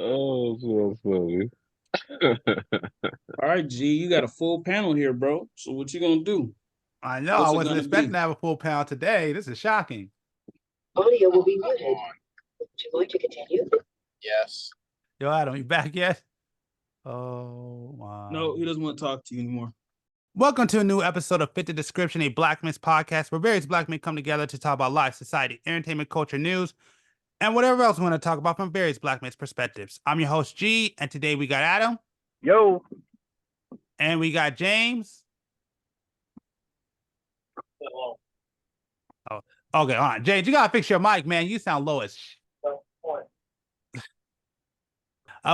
Oh, so funny. All right, G, you got a full panel here, bro. So what you gonna do? I know. I What's it wasn't gonna expecting be? to have a full panel today. This is shocking. Audio will be muted. Would you like to continue? Yes. Yo, Adam, you back yet? Oh my. No, he doesn't want to talk to you anymore. Welcome to a new episode of Fit the Description, a Black Men's podcast where various Black men come together to talk about life, society, entertainment, culture, news, and whatever else we want to talk about from various Black men's perspectives. I'm your host, G, and today we got Adam. Yo. And we got James. Oh, okay, hold on. James, you gotta fix your mic, man. You sound low as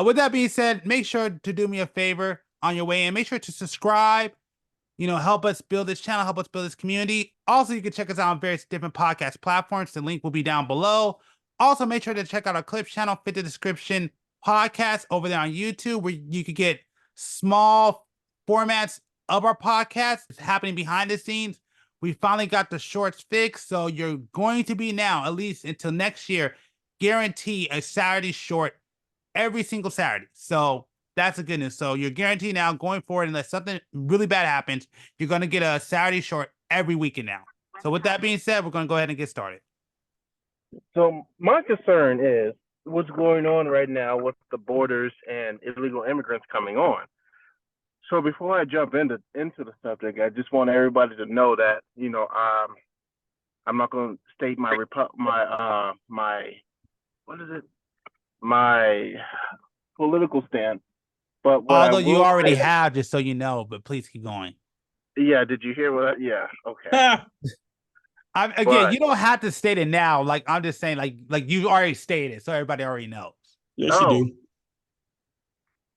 with that being said, make sure to do me a favor on your way in. Make sure to subscribe. Help us build this channel, help us build this community. Also, you can check us out on various different podcast platforms. The link will be down below. Also, make sure to check out our Clips channel, Fit the Description podcast over there on YouTube, where you could get small formats of our podcast. It's happening behind the scenes. We finally got the shorts fixed, so you're going to be now, at least until next year, guarantee a Saturday short every single Saturday. So that's the good news. So you're guaranteed now going forward, unless something really bad happens, you're going to get a Saturday short every weekend now. So with that being said, we're going to go ahead and get started. So my concern is what's going on right now with the borders and illegal immigrants coming on. So before I jump into the subject, I just want everybody to know that I'm not going to state my my political stance, but what I Although you will already say, have, just so you know, but please keep going. yeah, did you hear what? Yeah, okay. Again, you don't have to state it now. Like I'm just saying, like you already stated, so everybody already knows. Yes, you do.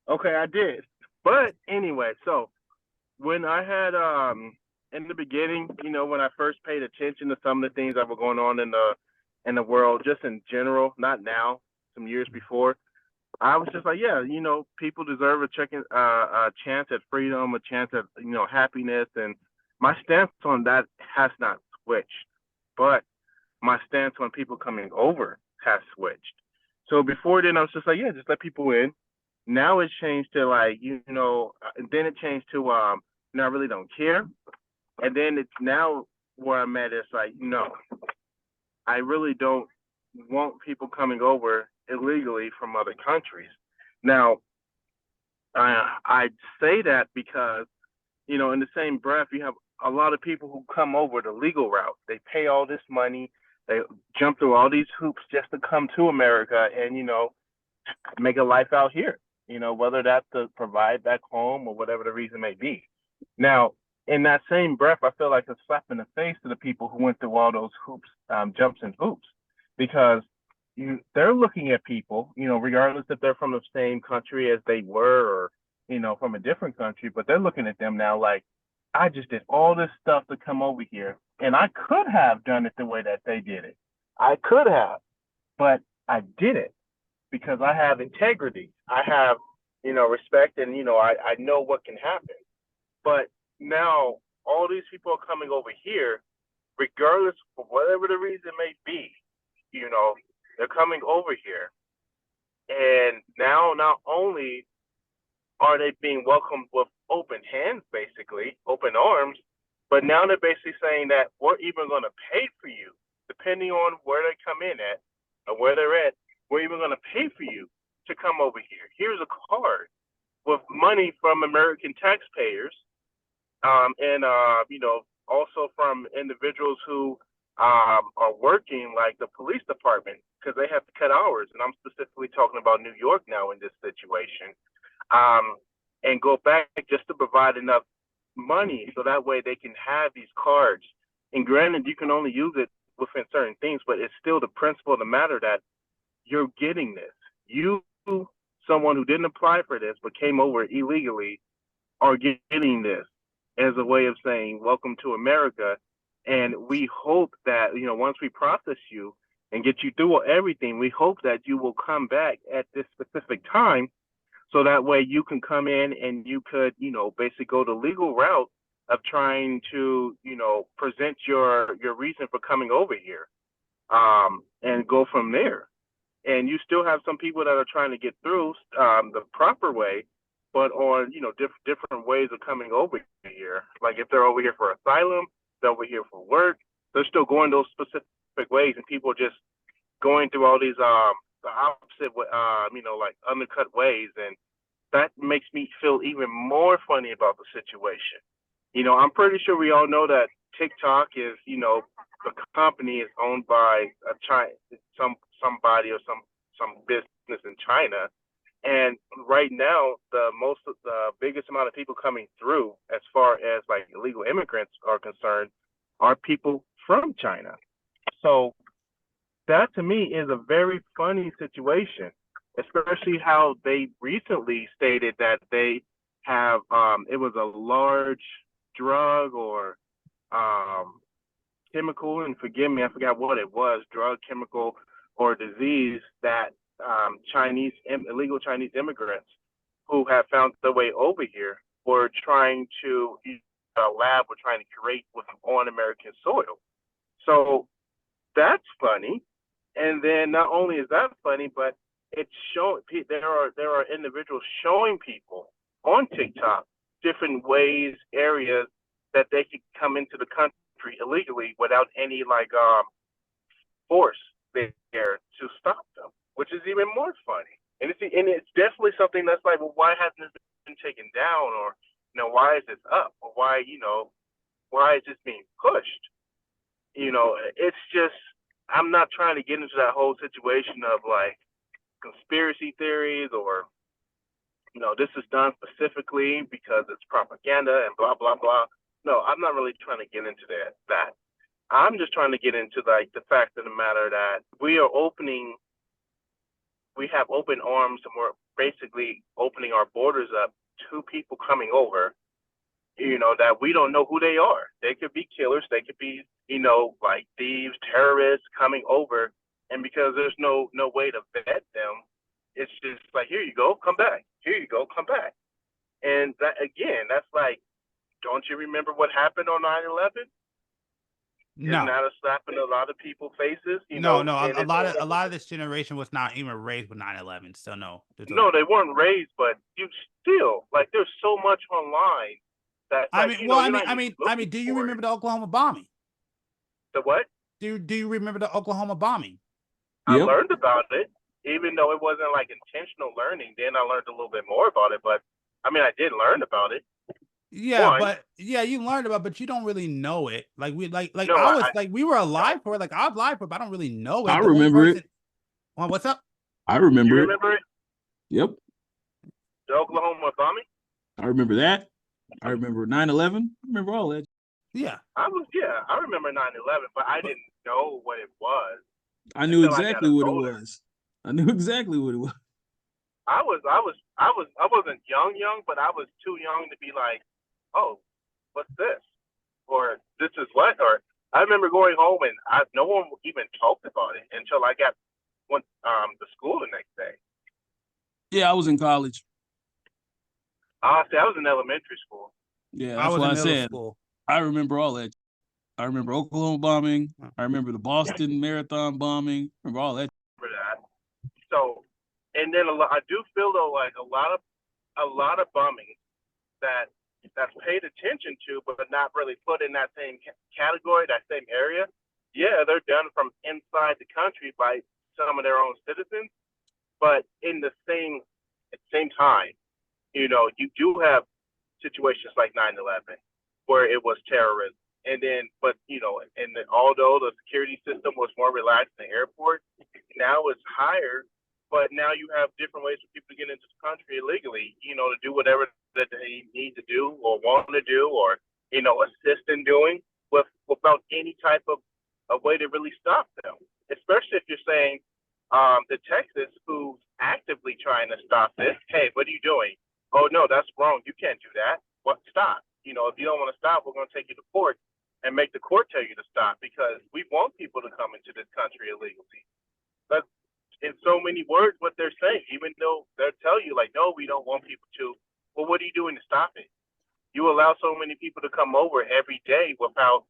Okay, I did. But anyway, so when I had in the beginning, when I first paid attention to some of the things that were going on in the world, just in general, not now, some years before, I was just like, yeah, people deserve a chance at freedom, a chance at happiness, and my stance on that has not switched, but my stance on people coming over has switched. So before then, I was just like, yeah, just let people in. Now it's changed to like, and then it changed to I really don't care, and then it's now where I'm at is like, no, I really don't want people coming over illegally from other countries. Now, I say that because, in the same breath, you have a lot of people who come over the legal route. They pay all this money, they jump through all these hoops just to come to America and, make a life out here, whether that's to provide back home or whatever the reason may be. Now, in that same breath, I feel like a slap in the face to the people who went through all those hoops, jumps and hoops, because they're looking at people, regardless if they're from the same country as they were or, from a different country, but they're looking at them now like, I just did all this stuff to come over here, and I could have done it the way that they did it. I could have, but I did it because I have integrity. I have, respect, and, I know what can happen. But now all these people are coming over here, regardless of whatever the reason may be, they're coming over here. And now not only are they being welcomed with open hands, basically, open arms, but now they're basically saying that we're even going to pay for you, depending on where they come in at or where they're at. We're even going to pay for you to come over here. Here's a card with money from American taxpayers, and also from individuals who are working, like the police department, because they have to cut hours. And I'm specifically talking about New York now in this situation, and go back just to provide enough money so that way they can have these cards. And granted, you can only use it within certain things, but it's still the principle of the matter that you're getting this. You, someone who didn't apply for this but came over illegally, are getting this as a way of saying, welcome to America. And we hope that, once we process you and get you through everything, we hope that you will come back at this specific time. So that way you can come in and you could, basically go the legal route of trying to, present your reason for coming over here, and go from there. and you still have some people that are trying to get through the proper way, but on different ways of coming over here. Like if they're over here for asylum, they're over here for work. They're still going those specific ways, and people are just going through all these the opposite like undercut ways, and that makes me feel even more funny about the situation. I'm pretty sure we all know that TikTok is, the company is owned by a somebody or some business in China. And right now, the biggest amount of people coming through, as far as like illegal immigrants are concerned, are people from China. So that to me is a very funny situation, especially how they recently stated that they have it was a large drug or chemical, and forgive me, I forgot what it was, drug, chemical, or disease that illegal Chinese immigrants who have found their way over here were trying to, lab were trying to create on American soil. So that's funny. And then not only is that funny, but it's showing there are individuals showing people on TikTok different ways, areas that they could come into the country illegally without any force there to stop them, which is even more funny. And it's definitely something that's like, well, why hasn't this been taken down, or why is this up, or why is this being pushed? It's just, I'm not trying to get into that whole situation of like conspiracy theories or this is done specifically because it's propaganda and blah blah blah. No, I'm not really trying to get into that. I'm just trying to get into like the fact of the matter that we have open arms, and we're basically opening our borders up to people coming over, that we don't know who they are. They could be killers, they could be, like thieves, terrorists coming over, and because there's no way to vet them, it's just like, here you go, come back. Here you go, come back. And that, again, that's like, don't you remember what happened on 9/11? No. Isn't that a slap in a lot of people's faces? No. A lot of this generation was not even raised with 9/11. So no. No, they weren't raised, but you still, like, there's so much online that, like, I mean, do you remember the Oklahoma bombing? The what? Do you remember the Oklahoma bombing? I learned about it, even though it wasn't like intentional learning. Then I learned a little bit more about it, but I mean, I did learn about it. Yeah, you learned about, but you don't really know it. Like we we were alive for it. Like I was alive for it, but I don't really know it. I remember it. Well, what's up? I remember You it. remember it? Yep. The Oklahoma bombing? I remember that. I remember 9/11. I remember all that. Yeah. I remember 9/11, but I didn't know what it was. I knew exactly what it was. I knew exactly what it was. I wasn't young, but I was too young to be like, oh, what's this? Or this is what? Or I remember going home and no one even talked about it until I went to school the next day. Yeah, I was in college. Honestly, I was in elementary school. Yeah, that's why I said I remember all that. I remember Oklahoma bombing. I remember the Boston Marathon bombing. I remember all that. For that. So, and then I do feel though like a lot of bombing that's paid attention to, but not really put in that same category, that same area. Yeah, they're done from inside the country by some of their own citizens, but in the same time, you do have situations like 9/11 where it was terrorism. And then, although the security system was more relaxed in the airport, now it's higher. But now you have different ways for people to get into the country illegally, to do whatever that they need to do or want to do, or, assist in doing without any type of a way to really stop them. Especially if you're saying the Texas, who's actively trying to stop this, hey, what are you doing? Oh, no, that's wrong. You can't do that. What? Stop. If you don't want to stop, we're going to take you to court and make the court tell you to stop, because we want people to come into this country illegally. That's in so many words what they're saying, even though they'll tell you like, no, we don't want people to. Well, what are you doing to stop it? You allow so many people to come over every day without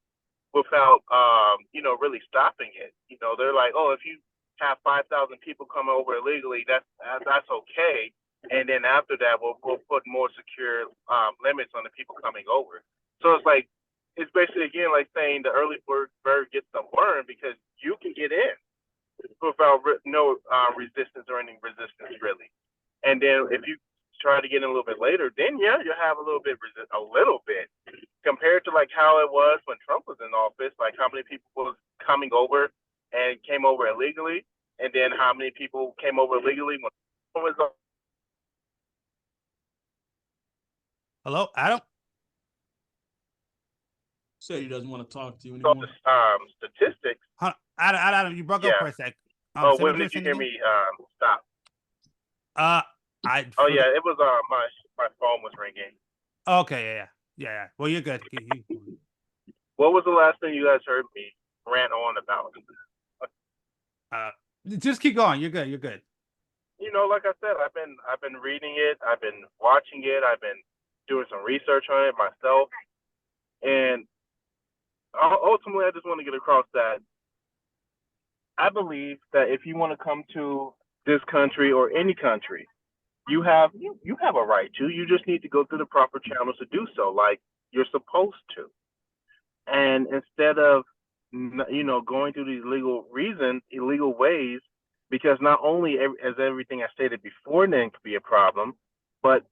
really stopping it. They're like, oh, if you have 5,000 people come over illegally, that's okay. And then after that, we'll put more secure limits on the people coming over. So it's like, it's basically again like saying the early bird gets the worm, because you can get in without no resistance or any resistance really. And then if you try to get in a little bit later, then yeah, you have a little bit compared to like how it was when Trump was in office, like how many people was coming over and came over illegally, and then how many people came over illegally when Trump was. Hello, Adam? Said he doesn't want to talk to you So anymore. the statistics. Huh, Adam, you broke up for a sec. Oh, say when what you were did you saying hear again? me stop? I Oh forgot. yeah, it was my phone was ringing. Okay, yeah. Well, you're good. What was the last thing you guys heard me rant on about? Just keep going. You're good. You know, like I said, I've been reading it, I've been watching it, I've been doing some research on it myself, and ultimately, I just want to get across that I believe that if you want to come to this country or any country, you have a right to. You just need to go through the proper channels to do so, like you're supposed to. And instead of going through these illegal ways, because not only as everything I stated before, then could be a problem, but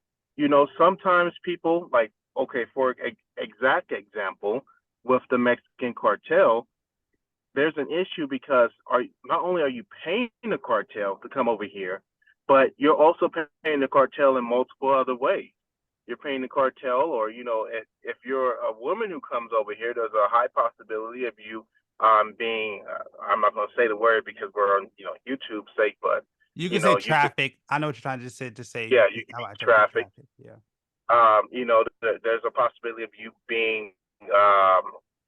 sometimes people like, okay, for exact example, with the Mexican cartel, there's an issue because not only are you paying the cartel to come over here, but you're also paying the cartel in multiple other ways. You're paying the cartel, or if you're a woman who comes over here, there's a high possibility of you being I'm not going to say the word because we're on YouTube's sake, but you can say traffic. I know what you're trying to say. Yeah, you can traffic. Yeah. There's a possibility of you being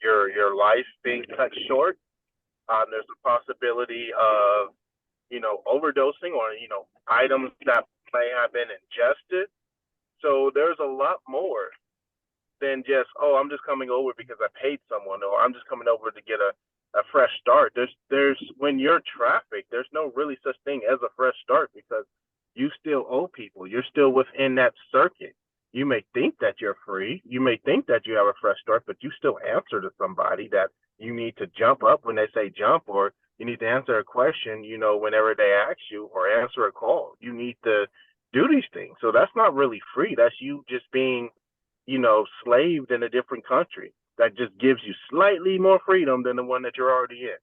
your life being cut short. There's a possibility of overdosing or items that may have been ingested. So there's a lot more than just, oh, I'm just coming over because I paid someone, or I'm just coming over to get a fresh start. There's when you're trafficked, there's no really such thing as a fresh start, because you still owe people. You're still within that circuit. You may think that you're free. You may think that you have a fresh start, but you still answer to somebody that you need to jump up when they say jump, or you need to answer a question, whenever they ask you, or answer a call. You need to do these things. So that's not really free. That's you just being, slaved in a different country. That just gives you slightly more freedom than the one that you're already in.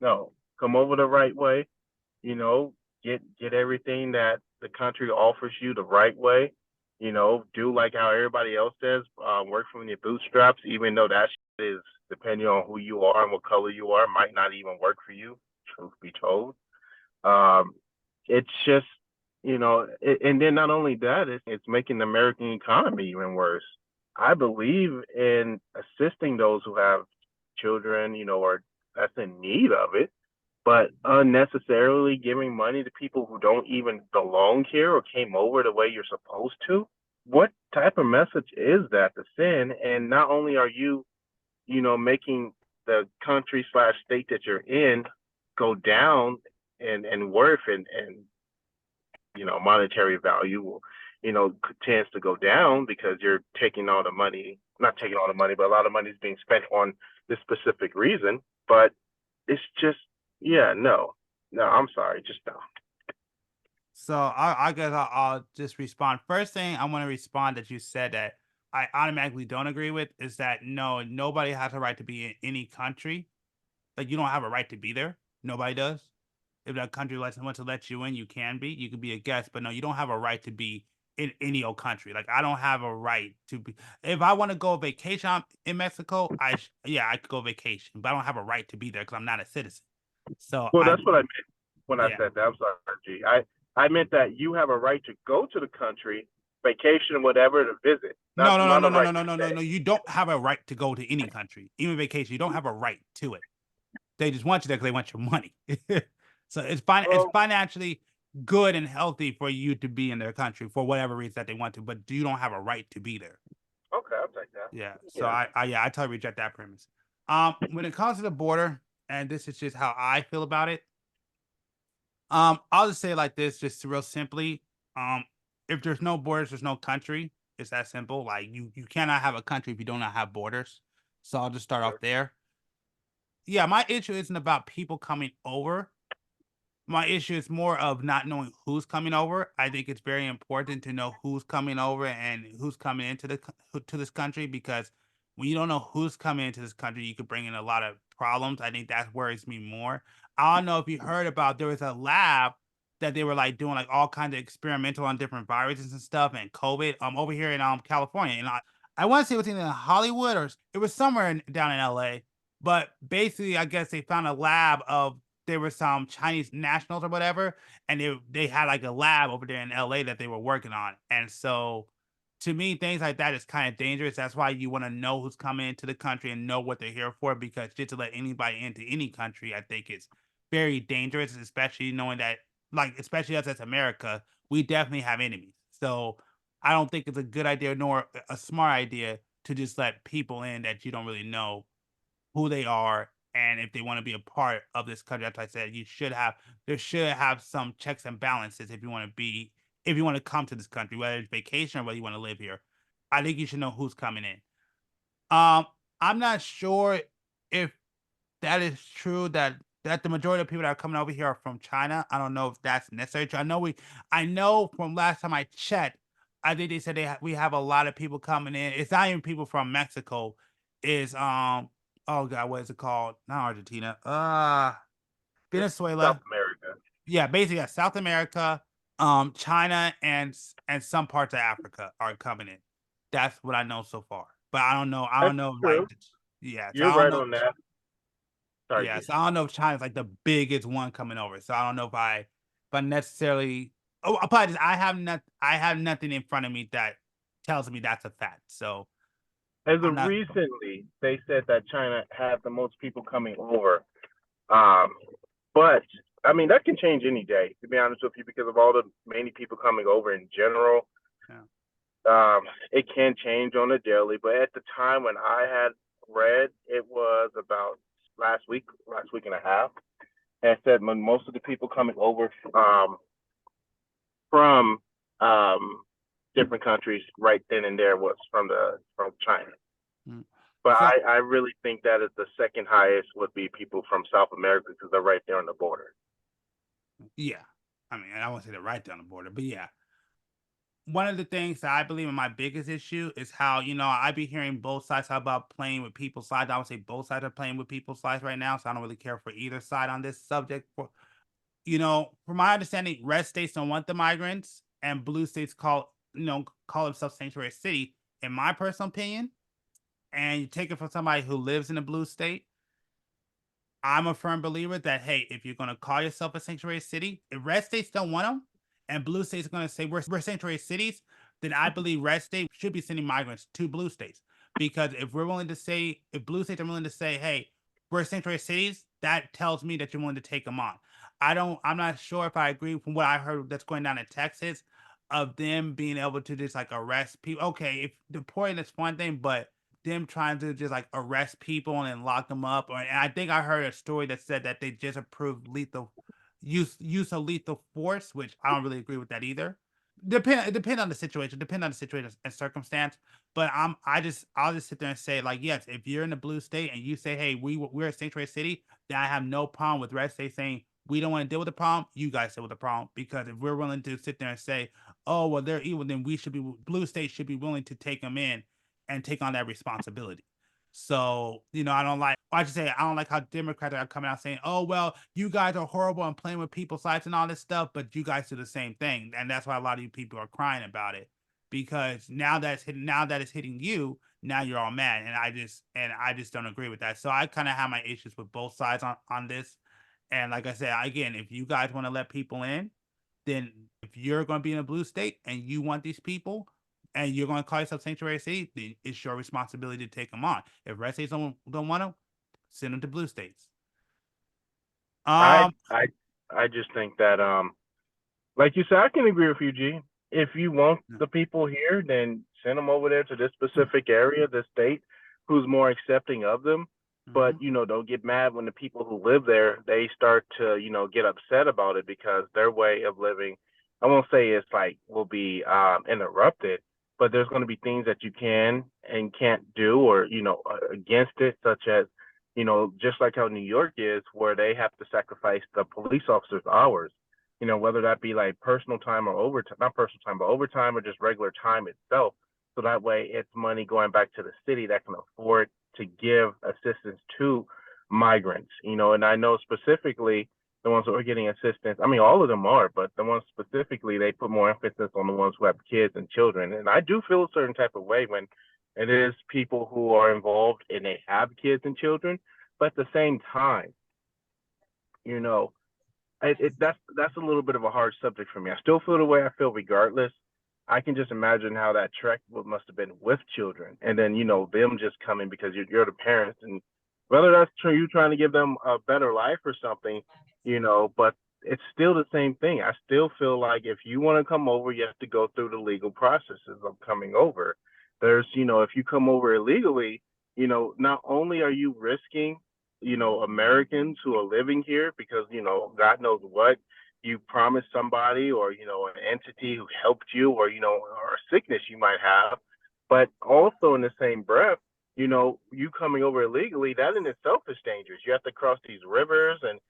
No, come over the right way, get everything that the country offers you the right way. Do like how everybody else says, work from your bootstraps, even though that is, depending on who you are and what color you are, might not even work for you, truth be told. It's just, and then not only that, it's making the American economy even worse. I believe in assisting those who have children, or that's in need of it, but unnecessarily giving money to people who don't even belong here or came over the way you're supposed to. What type of message is that to send? And not only are you, making the country / state that you're in go down and worth and monetary value, tends to go down because you're taking all the money, not taking all the money, but a lot of money is being spent on this specific reason. But it's just, no, I'm sorry, just no. So I guess I'll just respond. First thing I want to respond that you said that I automatically don't agree with is that no, nobody has a right to be in any country. Like, you don't have a right to be there. Nobody does. If that country wants to let you in, you can be. You can be a guest, but no, you don't have a right to be in any old country. Like, I don't have a right to be. If I want to go vacation in Mexico, I could go vacation, but I don't have a right to be there because I'm not a citizen. So Well, that's what I meant when I Yeah. said that. I'm sorry, G. I meant that you have a right to go to the country, vacation, whatever, to visit. No. No. You don't have a right to go to any country, even vacation. You don't have a right to it. They just want you there because they want your money. So it's fine. It's financially good and healthy for you to be in their country for whatever reason that they want to, but you don't have a right to be there. Okay, I'll take that. Yeah. So I totally reject that premise. When it comes to the border, and this is just how I feel about it, I'll just say it like this, just real simply. If there's no borders, there's no country. It's that simple. Like you cannot have a country if you do not have borders. So I'll just start off there. Yeah, my issue isn't about people coming over. My issue is more of not knowing who's coming over. I think it's very important to know who's coming over and who's coming into to this country, because when you don't know who's coming into this country, you could bring in a lot of problems. I think that worries me more. I don't know if you heard about, there was a lab that they were like doing like all kinds of experimental on different viruses and stuff and COVID over here in California. And I want to say it was in Hollywood or it was somewhere down in LA. But basically, I guess they found a lab of, there were some Chinese nationals or whatever, and they had like a lab over there in LA that they were working on. And so to me, things like that is kind of dangerous. That's why you want to know who's coming into the country and know what they're here for, because just to let anybody into any country, I think is very dangerous, especially knowing that, like, especially us as America, we definitely have enemies. So I don't think it's a good idea nor a smart idea to just let people in that you don't really know who they are, and if they want to be a part of this country. As I said, there should have some checks and balances if you want to come to this country, whether it's vacation or whether you want to live here. I think you should know who's coming in. I'm not sure if that is true that the majority of people that are coming over here are from China. I don't know if that's necessary. I know from last time I checked, I think they said we have a lot of people coming in. It's not even people from Mexico. Is oh God, what is it called? Not Argentina. South Venezuela. America. Yeah, basically South America, China, and some parts of Africa are coming in. That's what I know so far. But I don't know. I That's don't know. true. Like, yeah. So You're I don't right know. on that. Sorry, Yeah. G. So I don't know if China's like the biggest one coming over. So I don't know if I necessarily. Oh, apologies. I have nothing in front of me that tells me that's a fact. So As I'm of not. recently, they said that China had the most people coming over. Um, but I mean that can change any day, to be honest with you, because of all the many people coming over in general. Yeah. It can change on a daily, but at the time when I had read, it was about last week and a half, and it said when most of the people coming over from different countries right then and there was from China. Mm. But So I really think that is the second highest would be people from South America because they're right there on the border. yeah. I mean, I won't say they're right down the border, but yeah. One of the things that I believe in, my biggest issue is how, I be hearing both sides about playing with people's lives. I would say both sides are playing with people's lives right now. So I don't really care for either side on this subject. From my understanding, red states don't want the migrants and blue states call themselves sanctuary city, in my personal opinion. And you take it from somebody who lives in a blue state. I'm a firm believer that, hey, if you're going to call yourself a sanctuary city, if red states don't want them and blue states are going to say we're sanctuary cities, then I believe red states should be sending migrants to blue states. Because if blue states are willing to say, hey, we're sanctuary cities, that tells me that you're willing to take them on. I'm not sure if I agree from what I heard that's going down in Texas of them being able to just like arrest people. Okay, if deporting is one thing, but them trying to just like arrest people and lock them up. And I think I heard a story that said that they just approved lethal use of lethal force, which I don't really agree with that either. Depend on the situation, and circumstance. But I'll just sit there and say, like, yes, if you're in a blue state and you say, hey, we're a sanctuary city, then I have no problem with red state saying we don't want to deal with the problem. You guys deal with the problem, because if we're willing to sit there and say, oh well, they're evil, then blue states should be willing to take them in and take on that responsibility. So, I should say, I don't like how Democrats are coming out saying, oh, well, you guys are horrible and playing with people's lives and all this stuff, but you guys do the same thing. And that's why a lot of you people are crying about it, because now that it's hitting you, now you're all mad. And I just don't agree with that. So I kind of have my issues with both sides on this. And like I said, again, if you guys want to let people in, then if you're going to be in a blue state and you want these people, and you're going to call yourself sanctuary city, then it's your responsibility to take them on. If red states don't want them, send them to blue states. I just think that like you said, I can agree with you, G. If you want the people here, then send them over there to this specific area, the state, who's more accepting of them. But they'll get mad when the people who live there, they start to get upset about it because their way of living, I won't say it's like will be interrupted, but there's going to be things that you can and can't do, or against it, such as just like how New York is, where they have to sacrifice the police officers' hours, whether that be like personal time or overtime, not personal time, but overtime or just regular time itself. So that way it's money going back to the city that can afford to give assistance to migrants, and I know specifically the ones that are getting assistance. I mean, all of them are, but the ones specifically, they put more emphasis on the ones who have kids and children. And I do feel a certain type of way when it is people who are involved and they have kids and children, but at the same time, you know, that's a little bit of a hard subject for me. I still feel the way I feel regardless. I can just imagine how that trek must have been with children, and then them just coming because you're the parents, and whether that's true, you trying to give them a better life or something, but it's still the same thing. I still feel like if you want to come over, you have to go through the legal processes of coming over. There's if you come over illegally, not only are you risking Americans who are living here because, God knows what you promised somebody, or, an entity who helped you, or, or a sickness you might have. But also in the same breath, you coming over illegally, that in itself is dangerous. You have to cross these rivers and,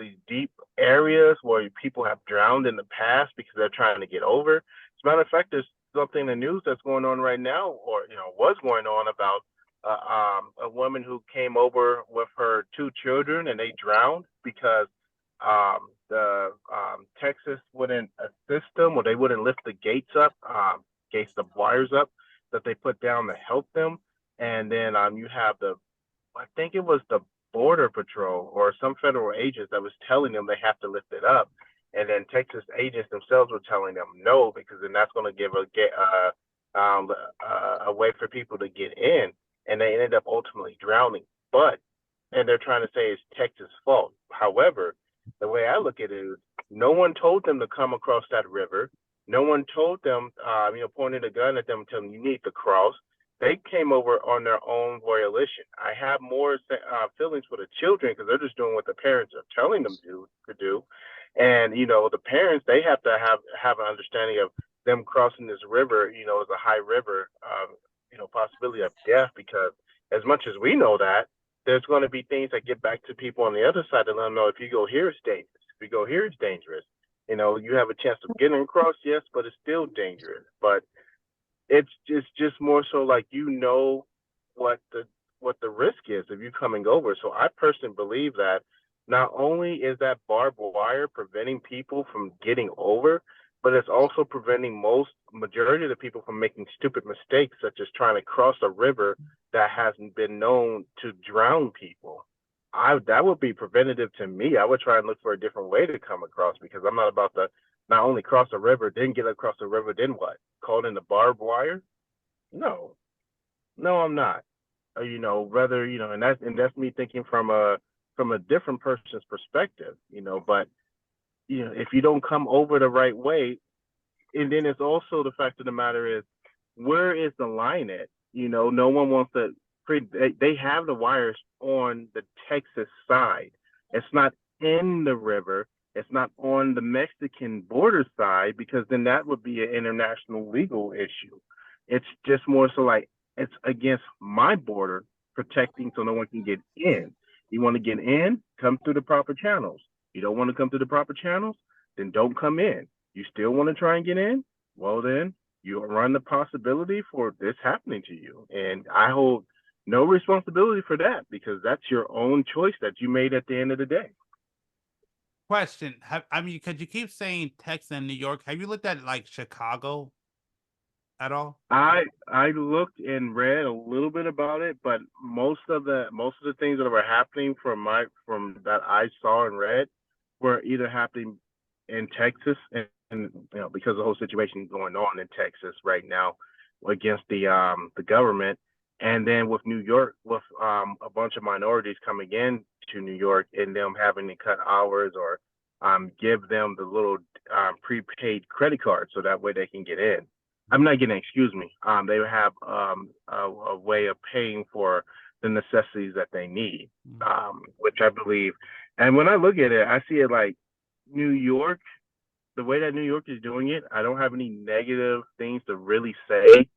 these deep areas where people have drowned in the past because they're trying to get over. As a matter of fact, there's something in the news that's going on right now, or, was going on about a woman who came over with her two children and they drowned because the Texas wouldn't assist them, or they wouldn't lift the gates up, the wires up that they put down to help them. And then you have I think it was the Border Patrol or some federal agents that was telling them they have to lift it up. And then Texas agents themselves were telling them no, because then that's going to give a way for people to get in. And they ended up ultimately drowning. And they're trying to say it's Texas' fault. However, the way I look at it is no one told them to come across that river. No one told them, pointed a gun at them and telling them you need to cross. They came over on their own volition. I have more feelings for the children because they're just doing what the parents are telling them to do. And, the parents, they have to have an understanding of them crossing this river, is a high river, possibility of death, because as much as we know that, there's going to be things that get back to people on the other side and let them know if you go here, it's dangerous. If you go here, it's dangerous. You have a chance of getting across, yes, but it's still dangerous. But it's just more so like what the risk is of you coming over. So I personally believe that not only is that barbed wire preventing people from getting over, but it's also preventing majority of the people from making stupid mistakes, such as trying to cross a river that hasn't been known to drown people. That would be preventative to me. I would try and look for a different way to come across, because I'm not about to not only cross a river, then get across the river, then what? Called in the barbed wire? No, I'm not. Rather, and that's me thinking from a different person's perspective, but if you don't come over the right way, and then it's also the fact of the matter is, where is the line at? No one wants to. They have the wires on the Texas side. It's not in the river. It's not on the Mexican border side, because then that would be an international legal issue. It's just more so like it's against my border, protecting so no one can get in. You want to get in, come through the proper channels. You don't want to come through the proper channels, then don't come in. You still want to try and get in? Well, then you run the possibility for this happening to you. And I hold no responsibility for that, because that's your own choice that you made at the end of the day. Question. Because you keep saying Texas and New York. Have you looked at like Chicago at all? I looked and read a little bit about it, but most of the things that were happening from that I saw and read were either happening in Texas, and because the whole situation going on in Texas right now against the government, and then with New York, with a bunch of minorities coming in to New York and them having to cut hours or give them the little prepaid credit card so that way they can get in. I'm not getting, excuse me. They have a way of paying for the necessities that they need, which I believe. And when I look at it, I see it like New York, the way that New York is doing it, I don't have any negative things to really say,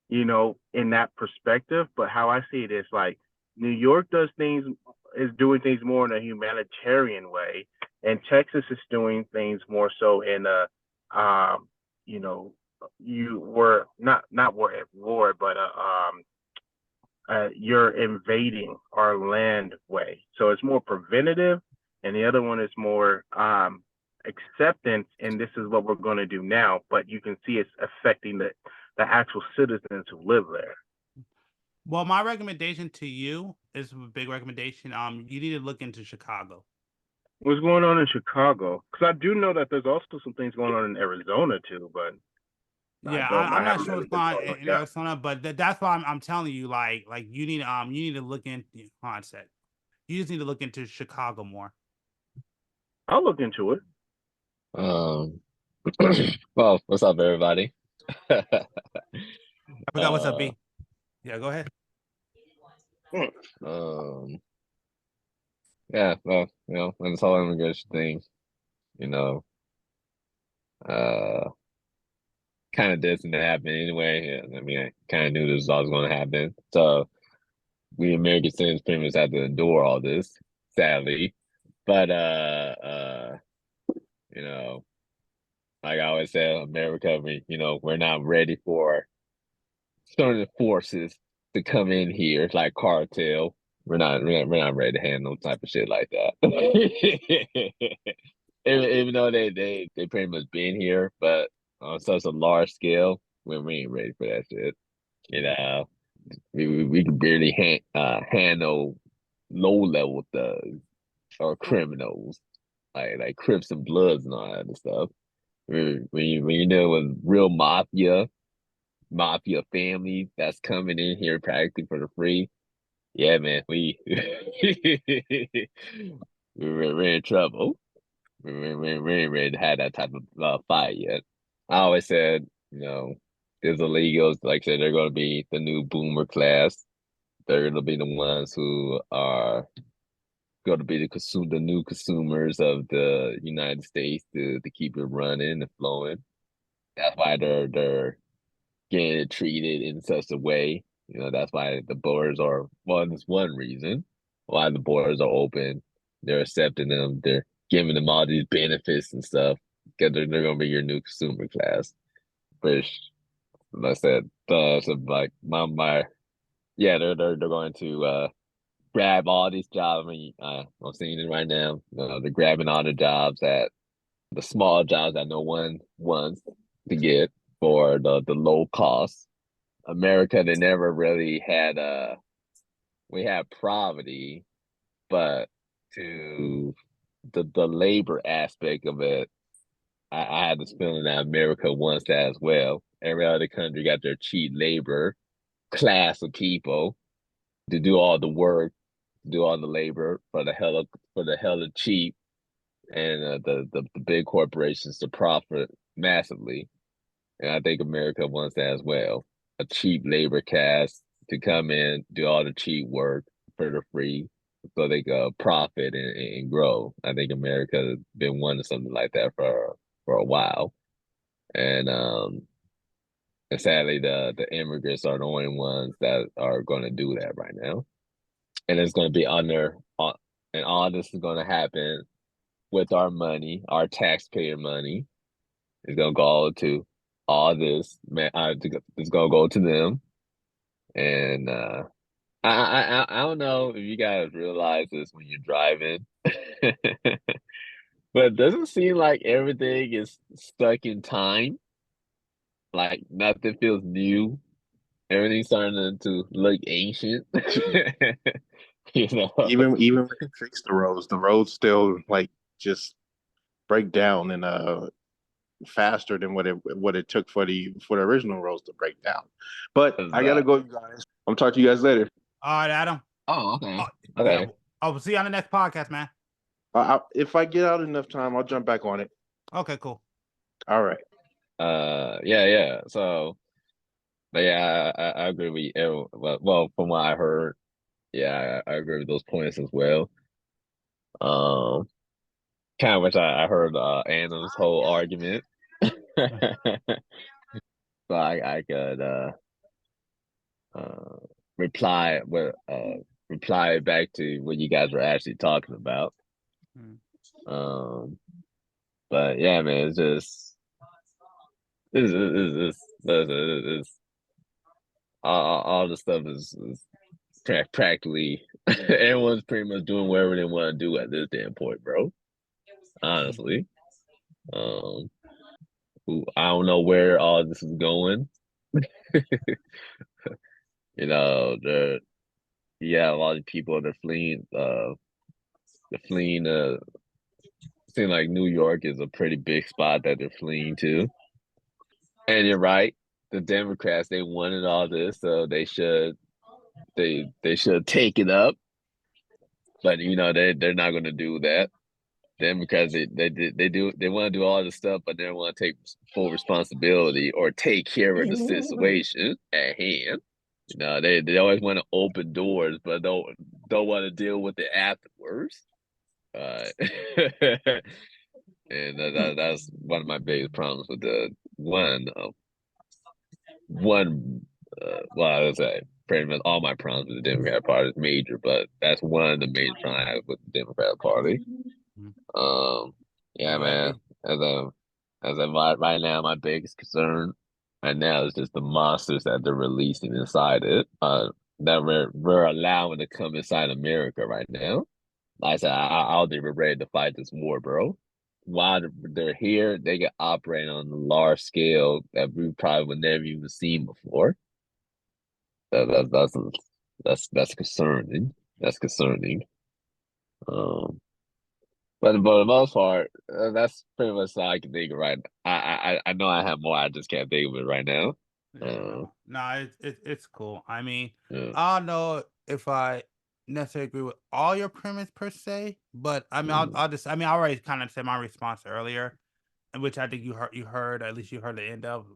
you know, in that perspective. But how I see it is like New York is doing things more in a humanitarian way, and Texas is doing things more so in a, you know, you were not we're at war, but you're invading our land way. So it's more preventative, and the other one is more acceptance, and this is what we're going to do now. But you can see it's affecting the actual citizens who live there. Well, my recommendation to you is a big recommendation. You need to look into Chicago. What's going on in Chicago? Because I do know that there's also some things going on in Arizona too, but yeah, I'm not sure what's going on in Arizona, but that's why I'm telling you, like you need to look into concept. You just need to look into Chicago more. I'll look into it. Well, what's up, everybody? I forgot what's up, B. Yeah, go ahead. Yeah, well, you know, when this whole immigration thing, you know, kind of didn't happen anyway. I mean, I kind of knew this was always going to happen. So we American citizens pretty much have to endure all this, sadly. But you know, like I always say, America, we're not ready for certain forces to come in here, like cartel. We're not ready to handle no type of shit like that. even though they pretty much been here, but on such a large scale, we ain't ready for that shit. You know, we can barely handle low level thugs or criminals like Crips and Bloods and all that other stuff. When you know with real mafia family that's coming in here practically for the free, yeah, man, we're in trouble. We ain't ready to have that type of fight yet. I always said, you know, these illegals, like I said, they're going to be the new boomer class. They're going to be the ones who are going to be the new consumers of the United States to keep it running and flowing. That's why they're getting treated in such a way. You know, that's why the borders are, well, that's one reason why the borders are open. They're accepting them. They're giving them all these benefits and stuff because they're going to be your new consumer class. Which, like I said, so like yeah, they're going to grab all these jobs. I mean, I'm seeing it right now. They're grabbing all the jobs the small jobs that no one wants to get for the low cost. America, they never really had we had poverty, but to the labor aspect of it, I had this feeling that America wants that as well. Every other country got their cheap labor class of people to do all the work, do all the labor for the hell of cheap, and the big corporations to profit massively. And I think America wants that as well. A cheap labor caste to come in, do all the cheap work for the free so they can profit and grow. I think America has been wanting something like that for a while. And sadly the immigrants are the only ones that are gonna do that right now. And it's gonna be and all this is gonna happen with our money, our taxpayer money. It's gonna go to all this, man. It's gonna go to them, and I don't know if you guys realize this when you're driving, but it doesn't seem like everything is stuck in time. Like nothing feels new. Everything's starting to look ancient. You know, even when they fix the roads still like just break down and faster than what it took for the original roads to break down. But I gotta go, you guys. I'm talking to you guys later. All right, Adam. Oh, okay. Okay. Yeah, I'll see you on the next podcast, man. If I get out enough time, I'll jump back on it. Okay, cool. All right. Yeah. So, but yeah, I agree with you. Well, from what I heard, yeah, I agree with those points as well. Um, kind of wish I heard Anna's whole argument, so I could uh reply with reply back to what you guys were actually talking about. Mm. Um, but yeah, man, it's just it's all the stuff is practically everyone's pretty much doing whatever they want to do at this damn point, bro. Honestly, um, I don't know where all this is going. You know, yeah, a lot of people they're fleeing. They're fleeing. Seem like New York is a pretty big spot that they're fleeing to. And you're right. The Democrats they wanted all this, so they should take it up. But you know they're not going to do that. Democrats they want to do all this stuff, but they don't want to take full responsibility or take care of the situation at hand. You know they always want to open doors, but don't want to deal with it afterwards. Uh, and that's one of my biggest problems with the one well I would say pretty much all my problems with the Democrat Party is major, but that's one of the major problems I have with the Democrat Party. Mhm. Um, yeah, man. Exactly. Right now, my biggest concern right now is just the monsters that they're releasing inside it. That we're allowing to come inside America right now. Like I said, I don't think we're ready to fight this war, bro. While they're here, they can operate on a large scale that we probably would never even seen before. That, that that's that's concerning. That's concerning. Um, but for the most part, that's pretty much all I can think of right now. I know I have more. I just can't think of it right now. Yeah, no, no, it's cool. I mean, Yeah, I don't know if I necessarily agree with all your premise per se, but I mean, mm, I mean, I already kind of said my response earlier, and which I think you heard, at least you heard the end of.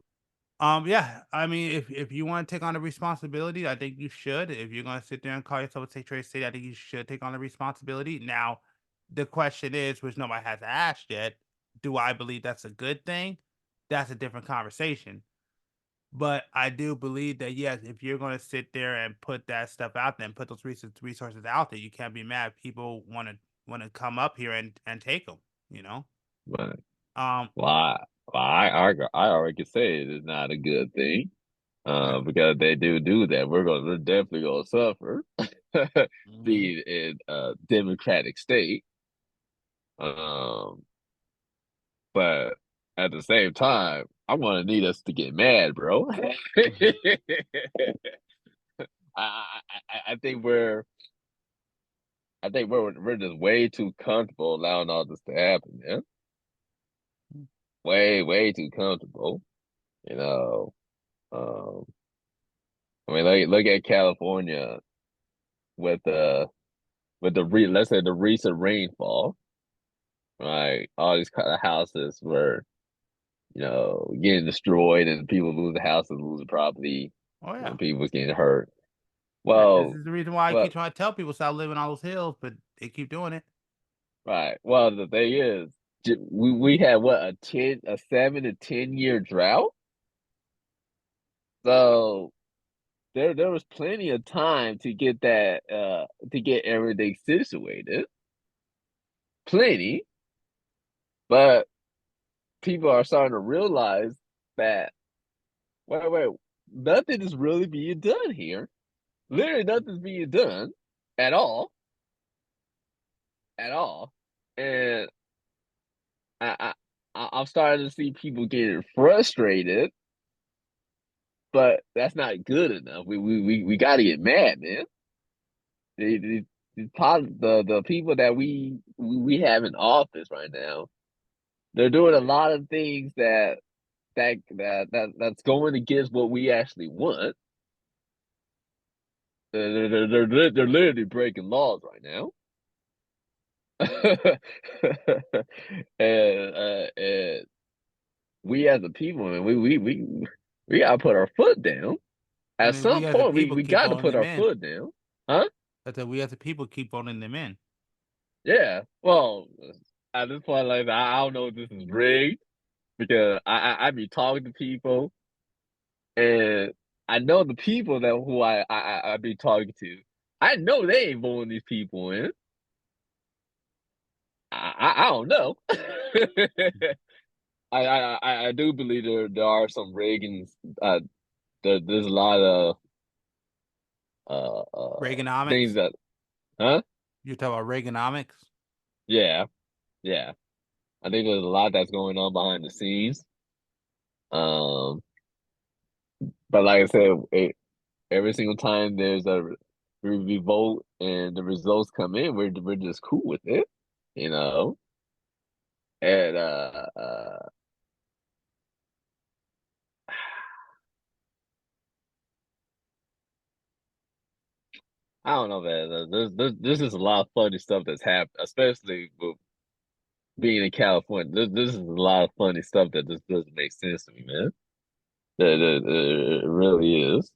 Yeah, I mean, if you want to take on the responsibility, I think you should. If you're gonna sit there and call yourself a Secretary of State, I think you should take on the responsibility. Now, the question is, which nobody has asked yet, do I believe that's a good thing? That's a different conversation. But I do believe that yes, if you're going to sit there and put that stuff out there and put those resources out there, you can't be mad. If people want to come up here and take them. You know. but Um. why? I already can say it is not a good thing. Yeah. Because they do that, we're definitely gonna suffer. Mhm. Being in a democratic state, um, but at the same time, I'm gonna need us to get mad, bro. I think we're just way too comfortable allowing all this to happen, man. Way too comfortable. You know, um, I mean, look at California with let's say the recent rainfall, right? All these kind of houses were, getting destroyed and people losing houses, losing property, Oh yeah. people was getting hurt. Yeah. This Well, is the reason why I keep but trying to tell people stop living on those hills, but they keep doing it. right. Well, the thing is, we had what a 7 to 10 year drought. So there was plenty of time to get to get everything situated. Plenty, but people are starting to realize that wait, nothing is really being done here. Literally nothing's being done at all. At all. And I I'm starting to see people getting frustrated, but that's not good enough. We gotta get mad, man. The people that we have in office right now, they're doing a lot of things that's going against what we actually want. They're literally breaking laws right now. And we as a people, man, we gotta put our foot down. I At mean, we some as a point, people we keep got to voting put them our in. foot down, huh? But we as the people keep voting them in. Yeah. Well, at this point, like I don't know if this is rigged because I be talking to people and I know the people that who I be talking to. I know they ain't voting these people in. I don't know. I do believe there are some riggings. There's a lot of things Reaganomics. that, huh? You're talking about Reaganomics. Yeah, yeah. I think there's a lot that's going on behind the scenes. Um, but like I said, every single time there's a we vote and the results come in, we're just cool with it, you know. And I don't know, man. There's just a lot of funny stuff that's happened, especially with being in California. This is a lot of funny stuff that just doesn't make sense to me, man. It really is.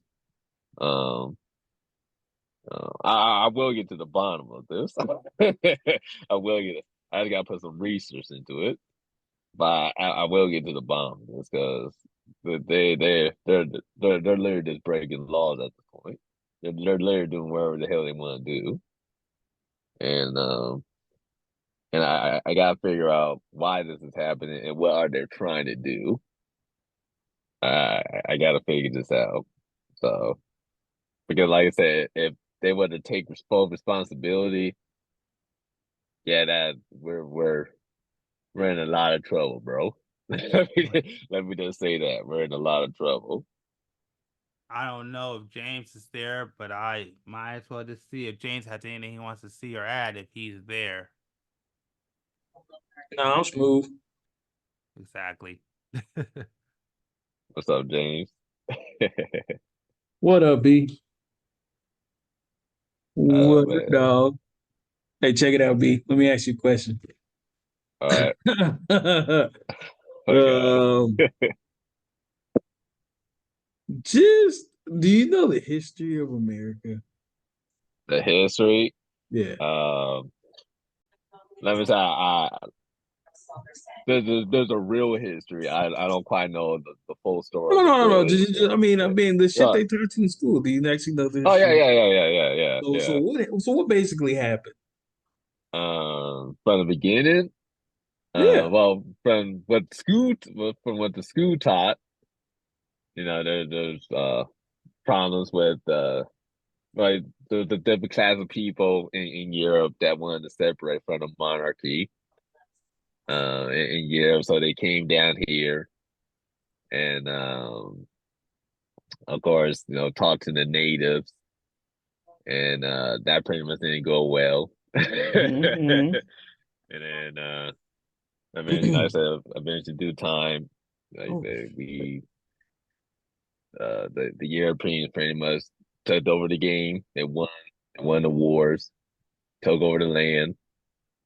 Um, I will get to the bottom of this. I will get it. I just gotta put some research into it, but I will get to the bottom of this because they're literally just breaking laws at this point. They're literally doing whatever the hell they want to do, and I gotta figure out why this is happening and what are they trying to do. I gotta figure this out. So because like I said, if they were to take full responsibility, yeah, that we're in a lot of trouble, bro. Let me just say that we're in a lot of trouble. I don't know if James is there, but I might as well just see if James has anything he wants to see or add if he's there. No, I'm smooth. Exactly. What's up, James? What up, B? Oh What up, man. dog? Hey, check it out, B. Let me ask you a question. All right. Oh God. um, just do you know the history of America? The history. Yeah. Um, let me say, there's a real history. I don't quite know the full story No, of the no, no, no. real history of I America. mean, the shit Yeah. they taught you in school. Do you actually know the Oh yeah, history? yeah, yeah, yeah, yeah, yeah, So yeah. what basically happened? From the beginning, Yeah. well, from what the school taught, there's problems with like the different class of people in Europe that wanted to separate from the monarchy in Europe, so they came down here and of course, talked to the natives, and that pretty much didn't go well. Mm-hmm. And then eventually, like I said, eventually due time, like Oh, the Europeans pretty much took over the game. They won the wars, took over the land,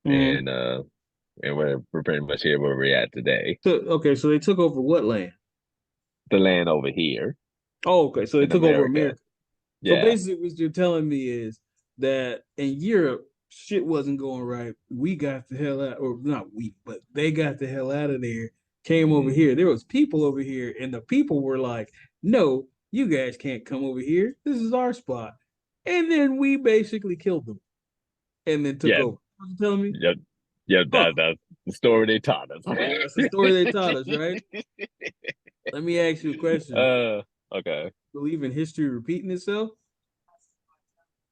mm-hmm. and we're pretty much here where we're at today. So okay, so they took over what land? The land over here Oh, okay. So they in took over America. America. So Yeah. basically, what you're telling me is that in Europe, shit wasn't going right. We got the hell out, or not we, but they got the hell out of there. Came over Mhm. here. There was people over here, and the people were like, "No, you guys can't come over here. This is our spot." And then we basically killed them, and then took Yeah. over. What you telling me? Yep. Yep. Huh? That's the story they taught us. That's the story they taught us, right? Let me ask you a question. uh. Okay. Believe in history repeating itself?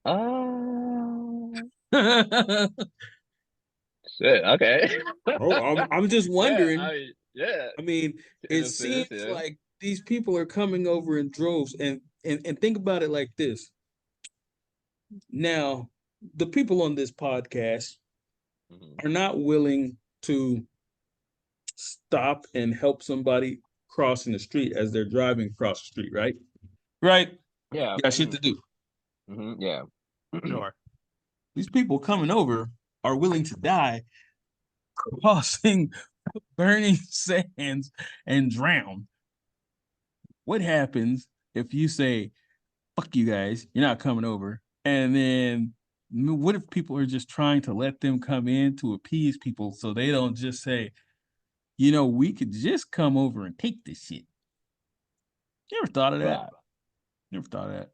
Uh, shit. Okay. Oh, I'm just Yeah. wondering. Yeah. I mean, In it a sense, seems yeah. like these people are coming over in droves, and think about it like this. Now, the people on this podcast Mhm. are not willing to stop and help somebody crossing the street as they're driving across the street, right? Right. Yeah. You got shit to do. Yeah. Sure. These people coming over are willing to die crossing burning sands and drown. What happens if you say, fuck you guys, you're not coming over? And then What if people are just trying to let them come in to appease people so they don't just say, we could just come over and take this shit. You ever thought of that? Right. Never thought of that.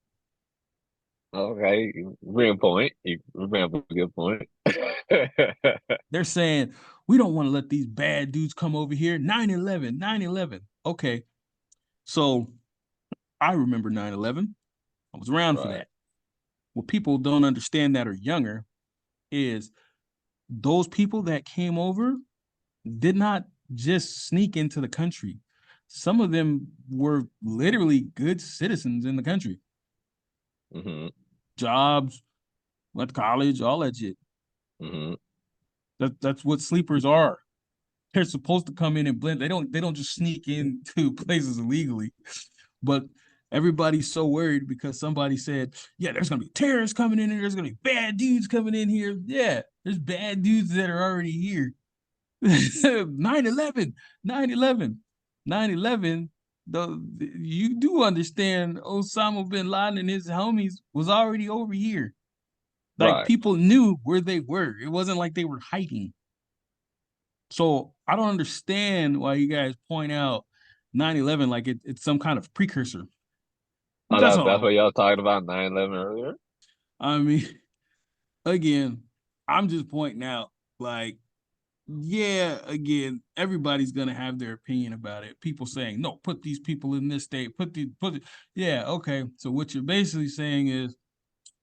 Okay, real point. You bring up a good point. They're saying, we don't want to let these bad dudes come over here. 9/11, 9/11. Okay. So I remember 9/11. I was around for Right. that. What people don't understand that are younger is those people that came over did not just sneak into the country. Some of them were literally good citizens in the country. Mm-hmm. Jobs, went to college, all that shit. Mm-hmm. That's what sleepers are. They're supposed to come in and blend. They don't just sneak into places illegally. But everybody's so worried because somebody said, yeah, there's gonna be terrorists coming in here, there's gonna be bad dudes coming in here. Yeah, there's bad dudes that are already here. 9/11, 9/11, 9/11. You do understand Osama bin Laden and his homies was already over here. Like Right. people knew where they were. It wasn't like they were hiding. So I don't understand why you guys point out 9/11 like it's some kind of precursor. Oh, That's that's all. what y'all talked about 9/11 earlier. I mean, again, I'm just pointing out, like, yeah, again, everybody's gonna have their opinion about it. People saying, no, put these people in this state, yeah, okay. So what you're basically saying is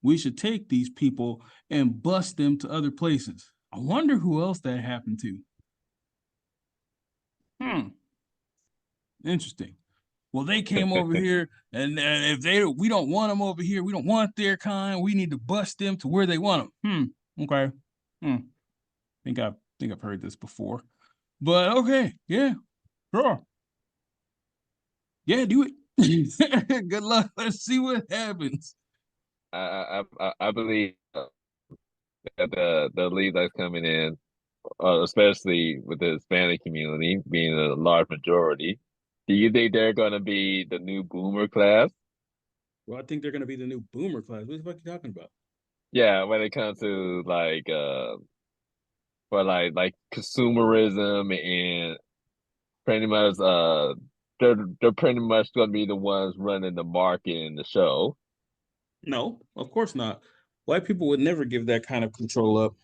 we should take these people and bust them to other places. I wonder who else that happened to. Interesting. Well, they came over here, and if we don't want them over here, we don't want their kind. We need to bust them to where they want them. Okay. Think I've heard this before, but okay, yeah, sure, yeah, do it. Good luck. Let's see what happens. I believe that the league that's coming in, especially with the Hispanic community being a large majority, do you think they're going to be the new boomer class? Well, I think they're gonna be the new boomer class. What the fuck are you talking about? Yeah, when it comes to like for like consumerism and pretty much they're pretty much going to be the ones running the market in the show. No, of course not. White people would never give that kind of control up.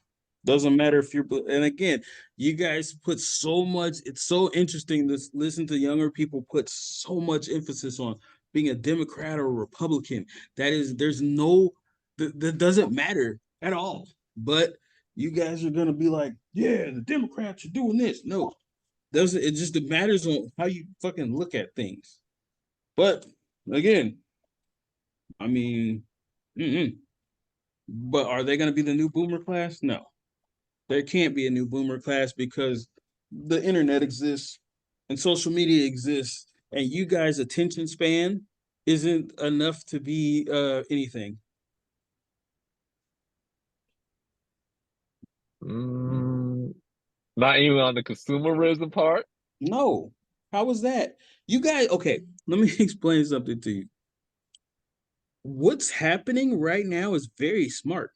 Doesn't matter if you're, and again, you guys put so much, it's so interesting to listen to younger people put so much emphasis on being a Democrat or a Republican. There's no, that doesn't matter at all. But you guys are going to be like, yeah, the Democrats are doing this. No, doesn't, it just, it matters on how you fucking look at things. But again, I mean, mm-mm. But are they going to be the new boomer class? No. There can't be a new boomer class because the internet exists and social media exists, and you guys' attention span isn't enough to be anything. Mm, not even on the consumerism part. No. How was that? You guys, okay, let me explain something to you. What's happening right now is very smart.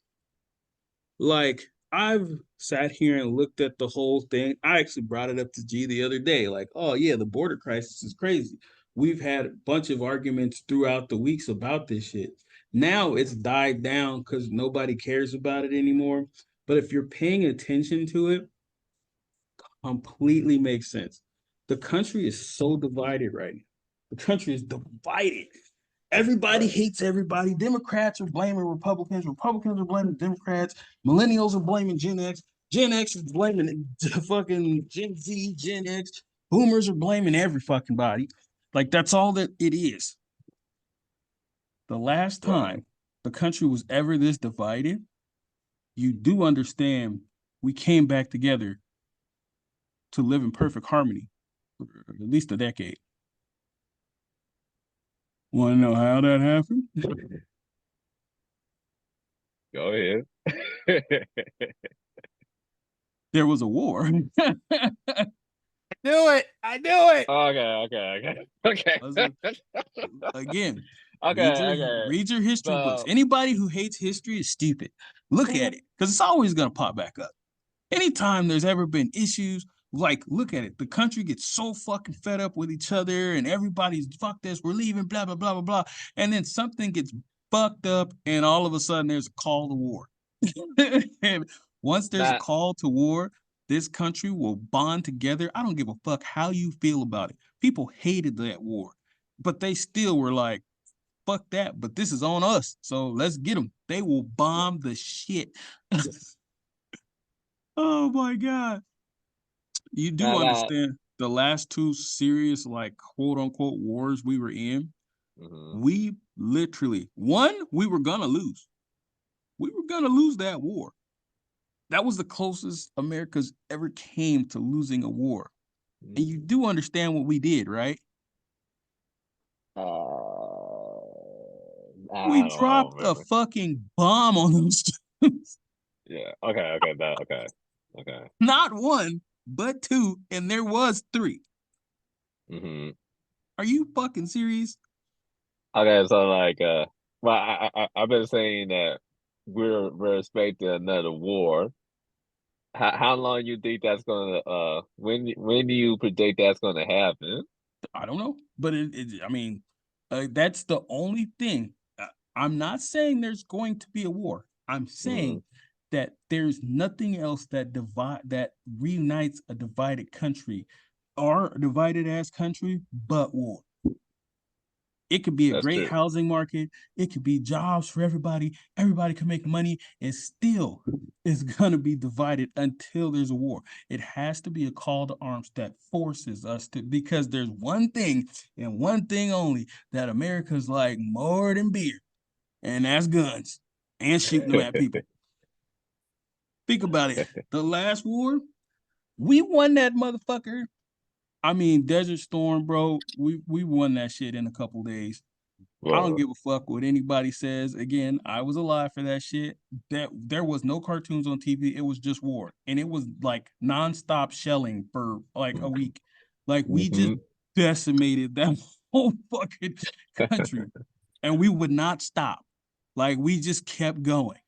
Like, I've sat here and looked at the whole thing. I actually brought it up to G the other day. Like, oh yeah, the border crisis is crazy. We've had a bunch of arguments throughout the weeks about this shit. Now it's died down because nobody cares about it anymore. But if you're paying attention to it, completely makes sense. The country is so divided right now. The country is divided. Everybody Right. hates everybody. Democrats are blaming Republicans. Republicans are blaming Democrats. Millennials are blaming Gen X. Gen X is blaming fucking Gen Z, Gen X. Boomers are blaming every fucking body. Like that's all that it is. The last Right. time the country was ever this divided, you do understand we came back together to live in perfect harmony for at least a decade. Want to know how that happened? Go ahead. There was a war. Do it. I do it. Okay. Again, Okay. Read your history books. So Anybody who hates history is stupid. Look at it, because it's always gonna pop back up. Anytime there's ever been issues, like look at it. The country gets so fucking fed up with each other, and everybody's fuck this, we're leaving, blah blah blah blah blah, and then something gets fucked up, and all of a sudden there's a call to war. And once there's a that call to war, this country will bond together. I don't give a fuck how you feel about it. People hated that war, but they still were like, fuck that, but this is on us. So let's get them. They will bomb the shit. Oh my God. You do that understand the last two serious, like quote unquote wars we were in, mhm. we literally, one, we were gonna lose. We were gonna lose that war. That was the closest America's ever came to losing a war. And you do understand what we did, right? We I don't dropped a remember. fucking bomb on those dudes. Yeah. Okay. Not one, but two, and there was three. Hmm. Are you fucking serious? Okay, so like well I've been saying that we're expecting another war. How long you think that's gonna when do you predict that's gonna happen? I don't know, but I mean, that's the only thing. I'm not saying there's going to be a war. I'm Hmm. saying that there's nothing else that reunites a divided country or a divided ass country but war. It could be a That's great true. housing market. It could be jobs for everybody. Everybody can make money. And still it's going to be divided until there's a war. It has to be a call to arms that forces us to, because there's one thing and one thing only that America's like more than beer, and that's guns and shooting them at people. Think about it. The last war, we won that motherfucker. I mean, Desert Storm, bro. We won that shit in a couple days. I don't Well, give a fuck what anybody says. Again, I was alive for that shit. That there was no cartoons on TV. It was just war, and it was like nonstop shelling for like a week. Like we just hmm. decimated that whole fucking country, and we would not stop. Like we just kept going.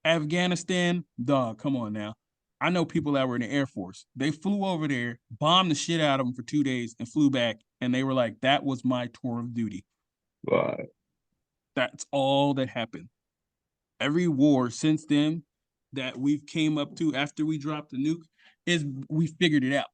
Afghanistan, dog, come on now. I know people that were in the Air Force. They flew over there, bombed the shit out of them for 2 days, and flew back. And they were like, "That was my tour of duty." Right. That's all that happened. Every war since then that we've came up to after we dropped the nuke is we figured it out.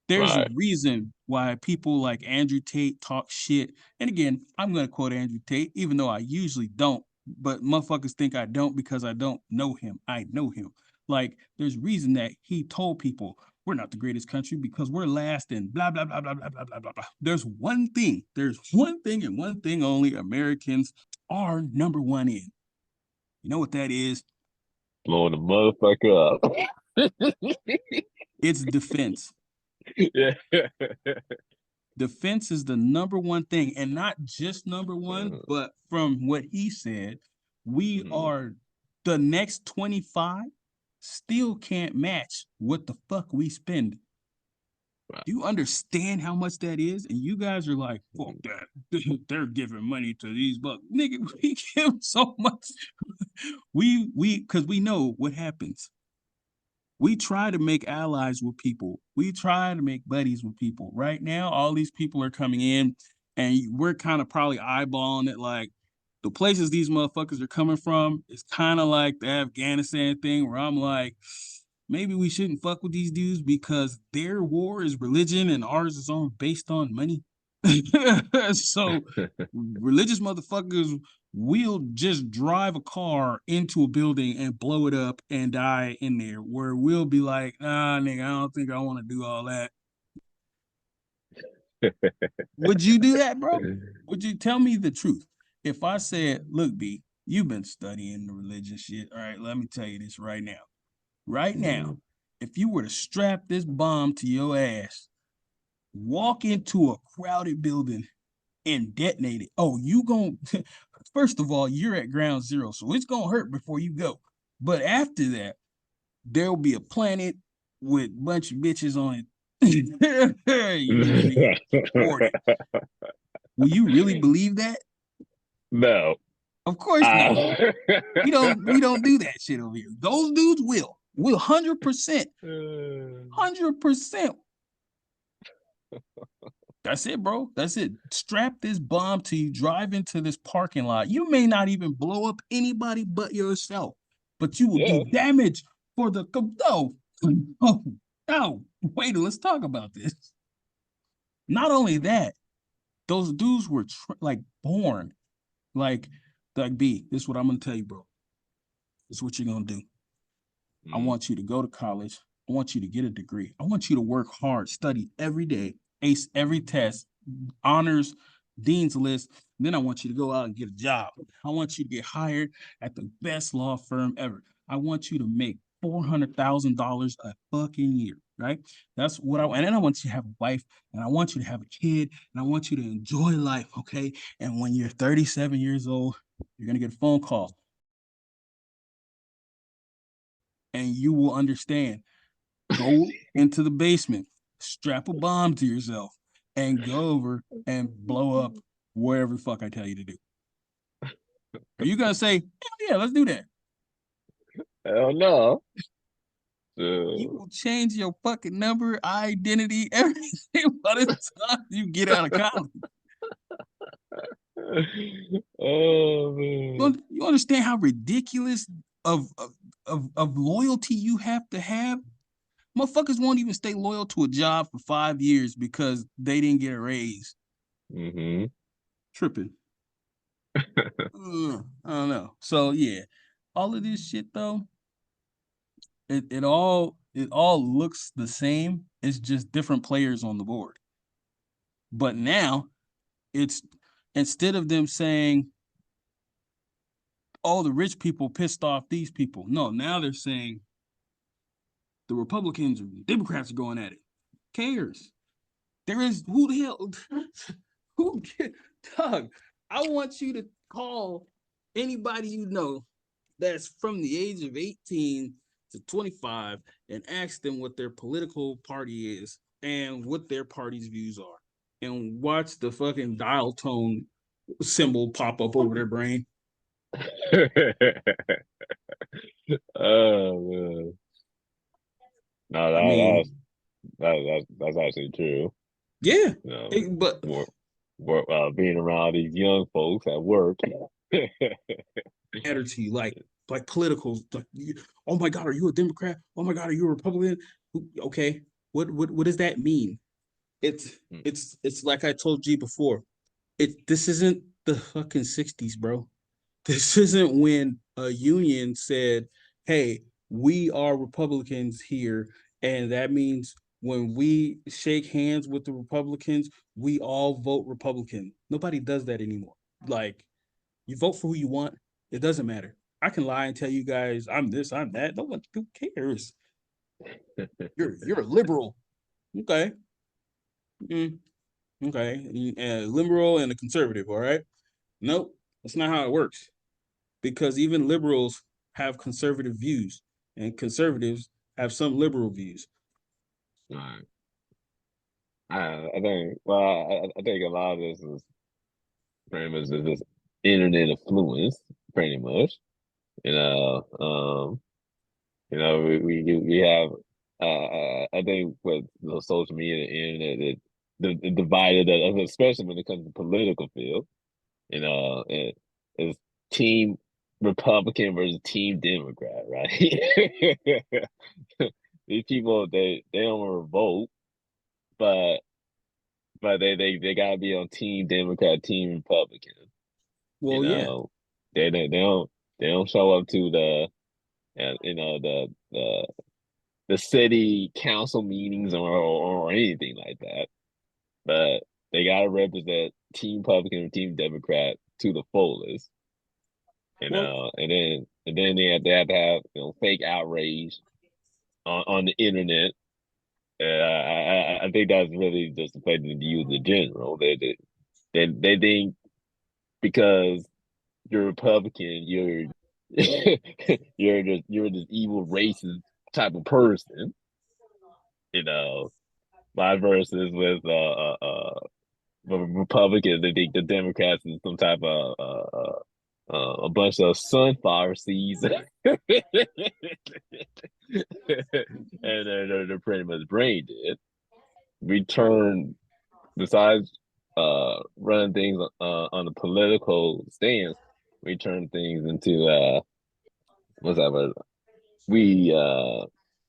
There's a Right. reason why people like Andrew Tate talk shit. And again, I'm gonna quote Andrew Tate, even though I usually don't, but motherfuckers think I don't because I don't know him. I know him. Like, there's reason that he told people we're not the greatest country because we're last and blah blah blah blah blah blah blah blah blah. There's one thing and one thing only Americans are number one in. You know what that is? Blowing the motherfucker up. It's defense. Yeah. Defense is the number one thing, and not just number one, but from what he said, we Mhm. are the next 25 still can't match what the fuck we spend. Right. Do you understand how much that is? And you guys are like, fuck Mhm. that. They're giving money to these bucks. Nigga, we give so much. We because we know what happens. We try to make allies with people. We try to make buddies with people. Right now, all these people are coming in, and we're kind of probably eyeballing it like the places these motherfuckers are coming from is kind of like the Afghanistan thing where I'm like, maybe we shouldn't fuck with these dudes because their war is religion and ours is on based on money. So religious motherfuckers will just drive a car into a building and blow it up and die in there, where we'll be like, nah, nigga, I don't think I want to do all that. Would you do that, bro? Would you tell me the truth? If I said, look, B, you've been studying the religious shit. All right, let me tell you this right now. Right now, Mhm. if you were to strap this bomb to your ass, walk into a crowded building and detonate it. Oh, you gon' first of all, you're at ground zero, so it's gonna hurt before you go. But after that, there'll be a planet with a bunch of bitches on it. You're gonna get deported. Will you really believe that? No. Of course not. We don't do that shit over here. Those dudes will 100%. 100%. That's it, bro. That's it. Strap this bomb to you, drive into this parking lot. You may not even blow up anybody but yourself, but you will Yeah. do damage for the no. Oh, no. Wait, let's talk about this. Not only that, those dudes were like born like B. This is what I'm gonna tell you, bro. This is what you're gonna do. I want you to go to college. I want you to get a degree. I want you to work hard, study every day, ace every test, honors, dean's list. Then I want you to go out and get a job. I want you to get hired at the best law firm ever. I want you to make $400,000 a fucking year, right? That's what and then I want you to have a wife, and I want you to have a kid, and I want you to enjoy life, okay? And when you're 37 years old, you're gonna get a phone call. And you will understand. Go into the basement, strap a bomb to yourself, and go over and blow up wherever the fuck I tell you to do. Are you gonna say, hell yeah, let's do that? Hell no. You will change your fucking number, identity, everything by the time you get out of college. Oh man. You understand how ridiculous of loyalty you have to have? Motherfuckers won't even stay loyal to a job for 5 years because they didn't get a raise. Mm-hmm. Tripping. I don't know. So yeah, all of this shit though, it all looks the same. It's just different players on the board. But now it's instead of them saying, "Oh, the rich people pissed off these people," no, now they're saying the Republicans or Democrats are going at it. Cares? There is who the hell who Doug, I want you to call anybody you know that's from the age of 18 to 25 and ask them what their political party is and what their party's views are. And watch the fucking dial tone symbol pop up over their brain. Oh man. No, I mean, that's actually true. yeah, You know, but being around these young folks at work. matter to you like politicals. Like, oh my God, are you a Democrat? Oh my God, are you a Republican? Okay, what does that mean? It's like I told G before. This isn't the fucking 60s, bro. This isn't when a union said, "Hey, we are Republicans here, and that means when we shake hands with the Republicans, we all vote Republican." Nobody does that anymore. Like, you vote for who you want. It doesn't matter. I can lie and tell you guys I'm this, I'm that. No one who cares. You're a liberal. Okay. Mm, okay. Liberal and a conservative, all right? Nope. That's not how it works. Because even liberals have conservative views, and conservatives have some liberal views. Right. I think I think a lot of this is pretty much this internet influence, pretty much. You know, we have I think with the social media and the internet it divided us, especially when it comes to political field. You know, it's team Republican versus team Democrat, right? These people they don't want to vote, but they gotta be on team Democrat, team Republican. You Well, yeah. know, they don't show up to the the city council meetings or anything like that. But they gotta represent Team Republican or Team Democrat to the fullest. You Well, know, and then they have to have fake outrage on the internet. I think that's really just affecting the youth in general. They think because you're Republican, you're this evil racist type of person. You know, my versus with Republicans, they think the Democrats is some type of a bunch of sunflower seeds, and they're pretty much brain dead. We turn besides running things on the political stance, we turn things into what's that word? We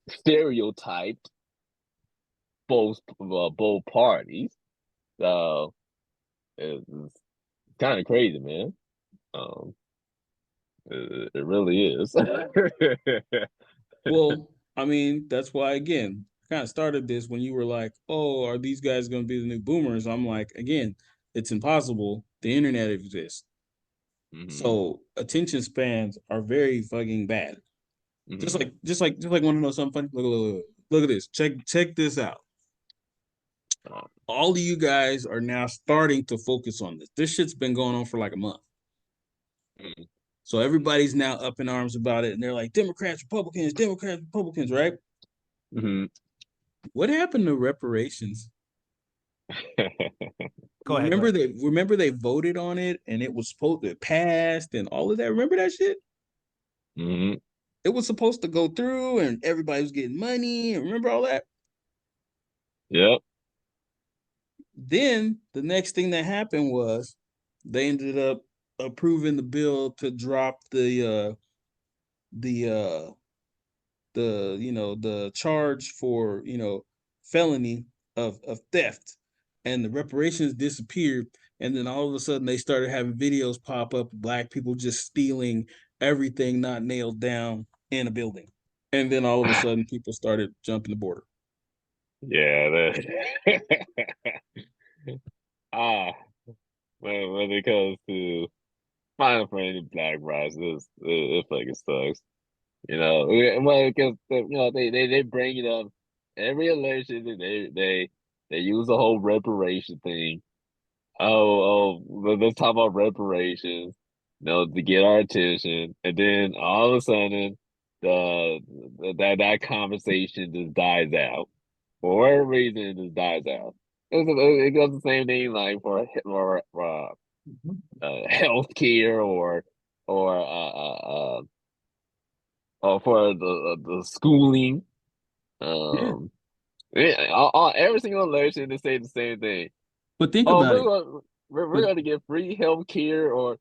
stereotyped both parties. So it's kind of crazy, man. Um, it really is. Well, I mean, that's why again, I kind of started this when you were like, "Oh, are these guys going to be the new boomers?" I'm like, again, it's impossible. The internet exists, Hmm. so attention spans are very fucking bad. Hmm. Just like want to know something funny? Look at this. Check this out. All of you guys are now starting to focus on this. This shit's been going on for like a month. So everybody's now up in arms about it, and they're like, Democrats, Republicans, right? Hmm. What happened to reparations? Go ahead. Go ahead. Remember they voted on it and it was supposed to pass and all of that. Remember that shit? Hmm. It was supposed to go through and everybody was getting money. And remember all that? Yep. Then the next thing that happened was they ended up approving the bill to drop the the charge for felony of theft, and the reparations disappeared. And then all of a sudden they started having videos pop up of black people just stealing everything not nailed down in a building, and then all of a sudden people started jumping the border. Yeah. Ah, when it comes to fighting for any black rights, it fucking sucks. Well, because they bring it up every election. And they use the whole reparation thing. Let's talk about reparations. To get our attention, and then all of a sudden, that conversation just dies out. For whatever reason, it just dies out. It goes the same thing like for healthcare or for the schooling. Yeah, Um, every single election they say the same thing. but think Oh, about it. we're But going to get free health care, or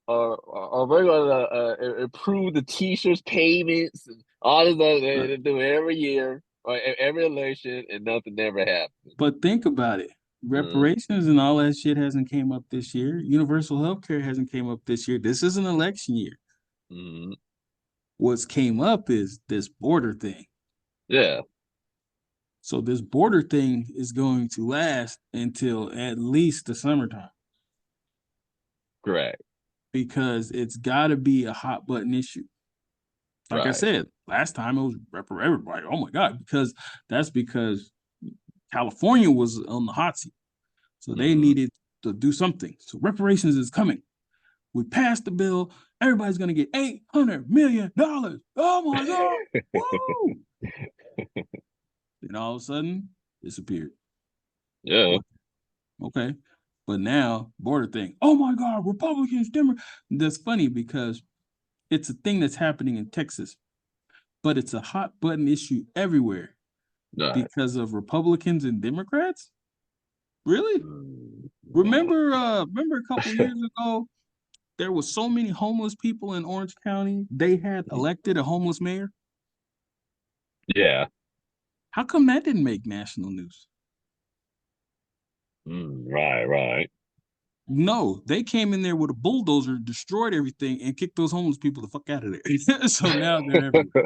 we're going to improve the teachers' payments, and all this other but they do every year or every election, and nothing ever happens. but think about it. Mm-hmm. Reparations and all that shit hasn't came up this year. Universal health care hasn't came up this year. This is an election year. Mm-hmm. What's came up is this border thing. Yeah, So this border thing is going to last until at least the summertime correct. because it's got to be a hot button issue. Like I Right. said, last time it was everybody. Oh my God, because California was on the hot seat. So they Mm-hmm. needed to do something. So reparations is coming. We passed the bill. Everybody's going to get $800 million. Oh my God. Woo. Then all of a sudden, disappeared. Yeah. Okay. But now, border thing. Oh my God, Republicans, Democrats. That's funny because it's a thing that's happening in Texas, but it's a hot button issue everywhere Right. because of Republicans and Democrats. Really? Wow. Remember a couple years ago, there was so many homeless people in Orange County. They had elected a homeless mayor. Yeah. How come that didn't make national news? Right. Right. No, they came in there with a bulldozer, destroyed everything, and kicked those homeless people the fuck out of there. So now they're everywhere.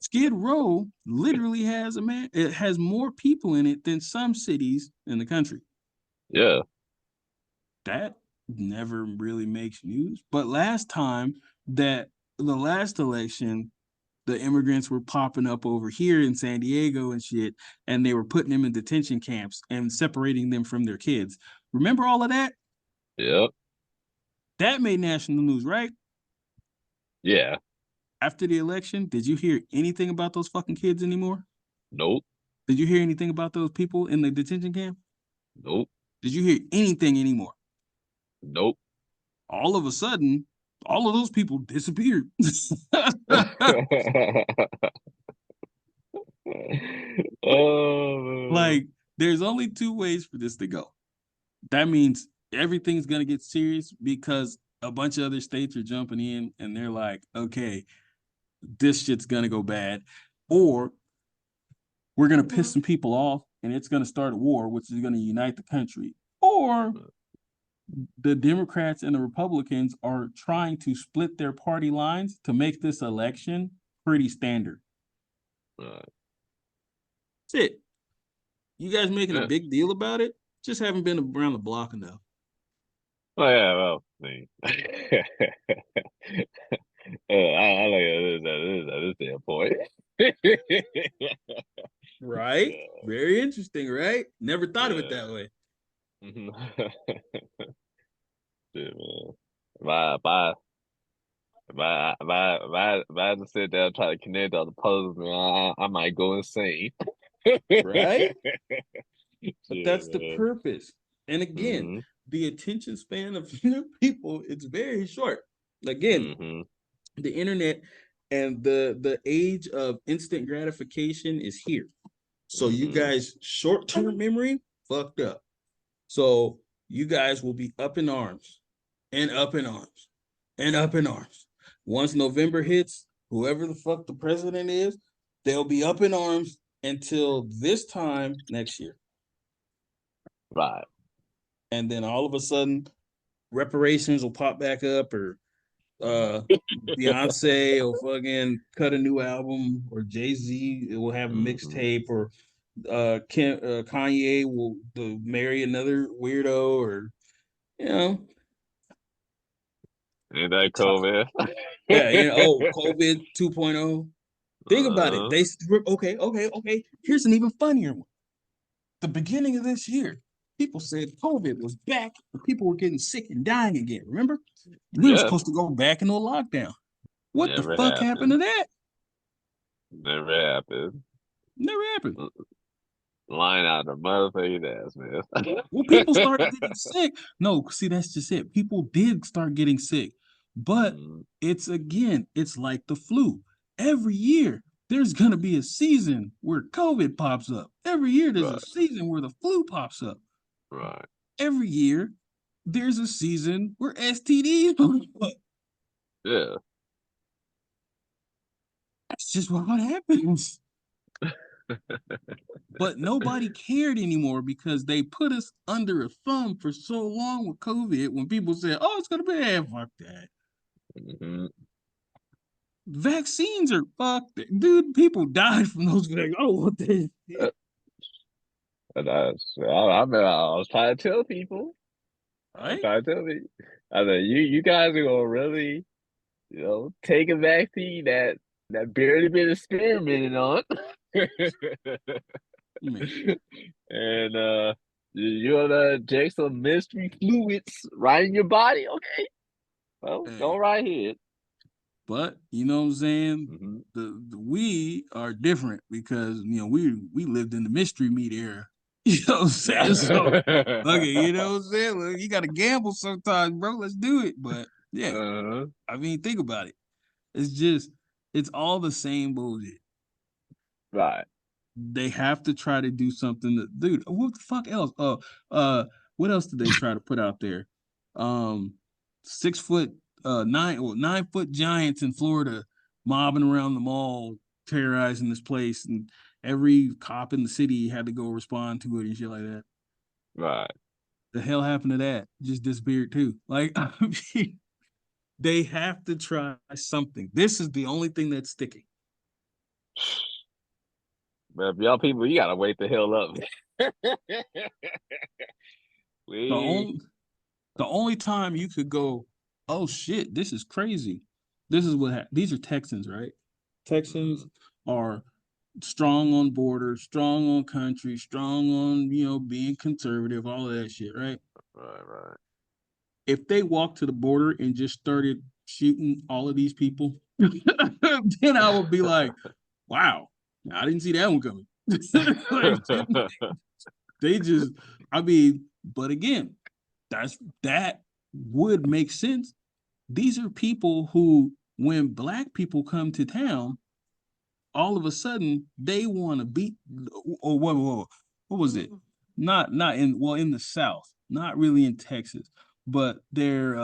Skid Row literally has it has more people in it than some cities in the country. Yeah. That never really makes news. But last time that the last election, the immigrants were popping up over here in San Diego and shit, and they were putting them in detention camps and separating them from their kids. Remember all of that? Yep. That made national news, right? Yeah. After the election, did you hear anything about those fucking kids anymore? Nope. Did you hear anything about those people in the detention camp? Nope. Did you hear anything anymore? Nope. All of a sudden, all of those people disappeared. Oh, Like, there's only two ways for this to go. That means everything's gonna get serious because a bunch of other states are jumping in and they're like, okay, this shit's gonna go bad, or we're gonna piss some people off and it's gonna start a war, which is gonna unite the country, or the Democrats and the Republicans are trying to split their party lines to make this election pretty standard. right. That's it. You guys making a Yeah. big deal about it? Just haven't been around the block enough. Oh yeah, well, I mean, I like this standpoint. Right? Yeah, Very interesting, right? Never thought of it that yeah. way. Shit, man. If I had to sit there and try to connect all the puzzles, man, I might go insane. Right? Shit, But that's the man. purpose. And again, Mm-hmm. the attention span of people, it's very short. Again, Mm-hmm. the internet and the age of instant gratification is here. So you Mm-hmm. guys short-term memory fucked up. So you guys will be up in arms and up in arms and up in arms. Once November hits, whoever the fuck the president is, they'll be up in arms until this time next year. Right. And then all of a sudden, reparations will pop back up, or Beyonce will fucking cut a new album, or Jay-Z will have a Mm-hmm. mixtape, or Kanye will marry another weirdo, or you know, Ain't that cool, man? yeah, COVID 2.0. Think about it. Uh-huh. Okay. Here's an even funnier one. The beginning of this year, people said COVID was back and people were getting sick and dying again. Remember? We were Yeah. supposed to go back into a lockdown. What the Never fuck happened happened. to that? Never happened. Never happened. Line out the motherfucking ass, man. Well, people started getting sick. No, see, that's just it. People did start getting sick. But Mm, it's like the flu. Every year, there's going to be a season where COVID pops up. Every year, there's a right, season where the flu pops up. right. Every year, there's a season where STDs pop up. Yeah. That's just what happens. But nobody cared anymore because they put us under a thumb for so long with COVID when people said, oh, it's going to be, fuck that. Mm-hmm. Vaccines are fucked. Dude, people died from those. Like, oh, what the shit? And I mean, I was trying to tell people. I was Right? trying to tell people. I said, you guys are gonna really, take a vaccine that barely been experimented on. Man. And you're gonna inject some mystery fluids right in your body. Okay. Well, go Hey. right ahead. But you know what I'm saying? Mm-hmm. We are different because we lived in the mystery meat era. You know what I'm saying? So okay, you know what I'm saying? Look, you gotta gamble sometimes, bro. Let's do it. But yeah, Uh-huh. I mean, think about it. It's all the same bullshit. Right. They have to try to do something that, dude, what the fuck else? What else did they try to put out there? 6 foot, 9 foot giants in Florida mobbing around the mall, terrorizing this place, and every cop in the city had to go respond to it and shit like that. Right. The hell happened to that? Just disappeared too. Like, I mean, they have to try something. This is the only thing that's sticking. But y'all people, you gotta wait the hell up. The we only the only time you could go, oh shit, this is crazy. This is what these are Texans, right? Texans are strong on border, strong on country, strong on being conservative, all of that shit, right? right. If they walked to the border and just started shooting all of these people, then I would be like, wow, I didn't see that one coming. Like, they just, I mean, But again, that would make sense. These are people who, when black people come to town, all of a sudden they want to beat. Or what was it? Not in the South, not really in Texas, but they're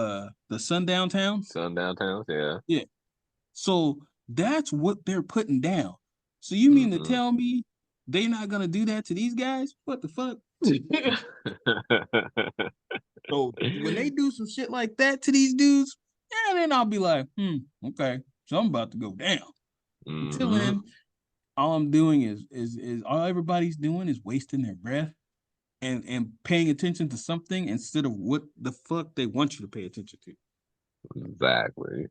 the sundown towns. Sundown towns, yeah. Yeah. So that's what they're putting down. So you mean to Mm-hmm. tell me they not gonna do that to these guys? What the fuck? So when they do some shit like that to these dudes, yeah, then I'll be like, okay, so I'm about to go down. Until Mm-hmm. then, all I'm doing is all everybody's doing is wasting their breath and paying attention to something instead of what the fuck they want you to pay attention to. Exactly.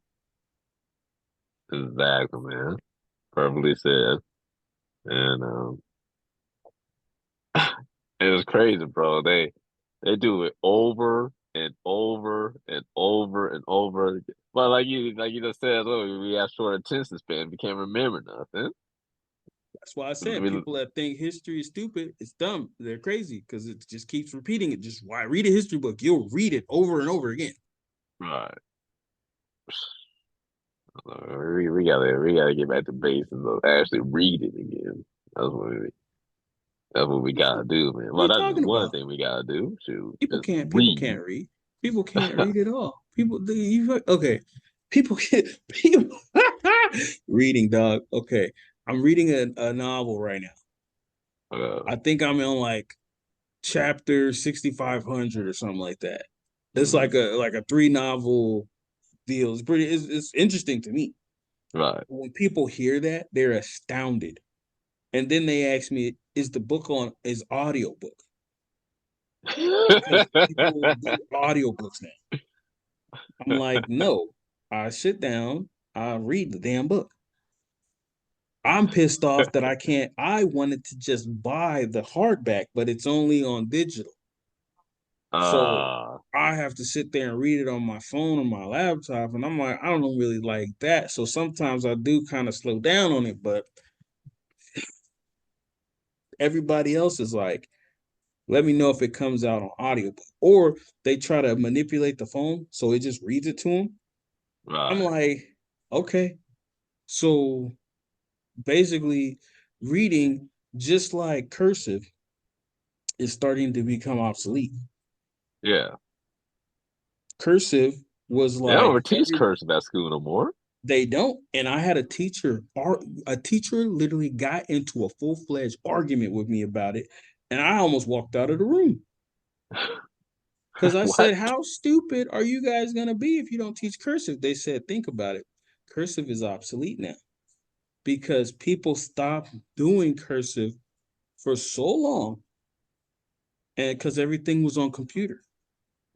Exactly, man. Perfectly said. And it was crazy, bro. They do it over and over and over and over. But like you just said, look, we have short attention span. We can't remember nothing. That's why I said We, people that think history is stupid, it's dumb. They're crazy because it just keeps repeating it. Just why read a history book? You'll read it over and over again. right. We gotta get back to basics of actually reading again. That's what we that's what we gotta do, man. What are Well, you that's just talking one about? thing we gotta do. Shoot, People just can't. People read. can't read. People can't read at all. Okay. People can't. People reading, dog. Okay, I'm reading a novel right now. I think I'm on like chapter 6500 or something like that. It's like mm, a three novel deal. It's interesting to me. right. When people hear that, they're astounded. And then they ask me, is the book on is audiobook? Because people do audiobooks now. I'm like, no. I sit down, I read the damn book. I'm pissed off that I can't. I wanted to just buy the hardback, but it's only on digital. So uh, I have to sit there and read it on my phone or my laptop. And I'm like, I don't really like that. So sometimes I do kind of slow down on it, but everybody else is like, let me know if it comes out on audiobook. Or they try to manipulate the phone so it just reads it to them. I'm right. like, okay. So basically, reading, just like cursive, is starting to become obsolete. Yeah. Cursive was They don't like ever teach cursive at school no more. they don't. And I had a teacher literally got into a full-fledged argument with me about it. And I almost walked out of the room. Because I What? said, how stupid are you guys going to be if you don't teach cursive? They said, think about it. Cursive is obsolete now because people stopped doing cursive for so long and because everything was on computer.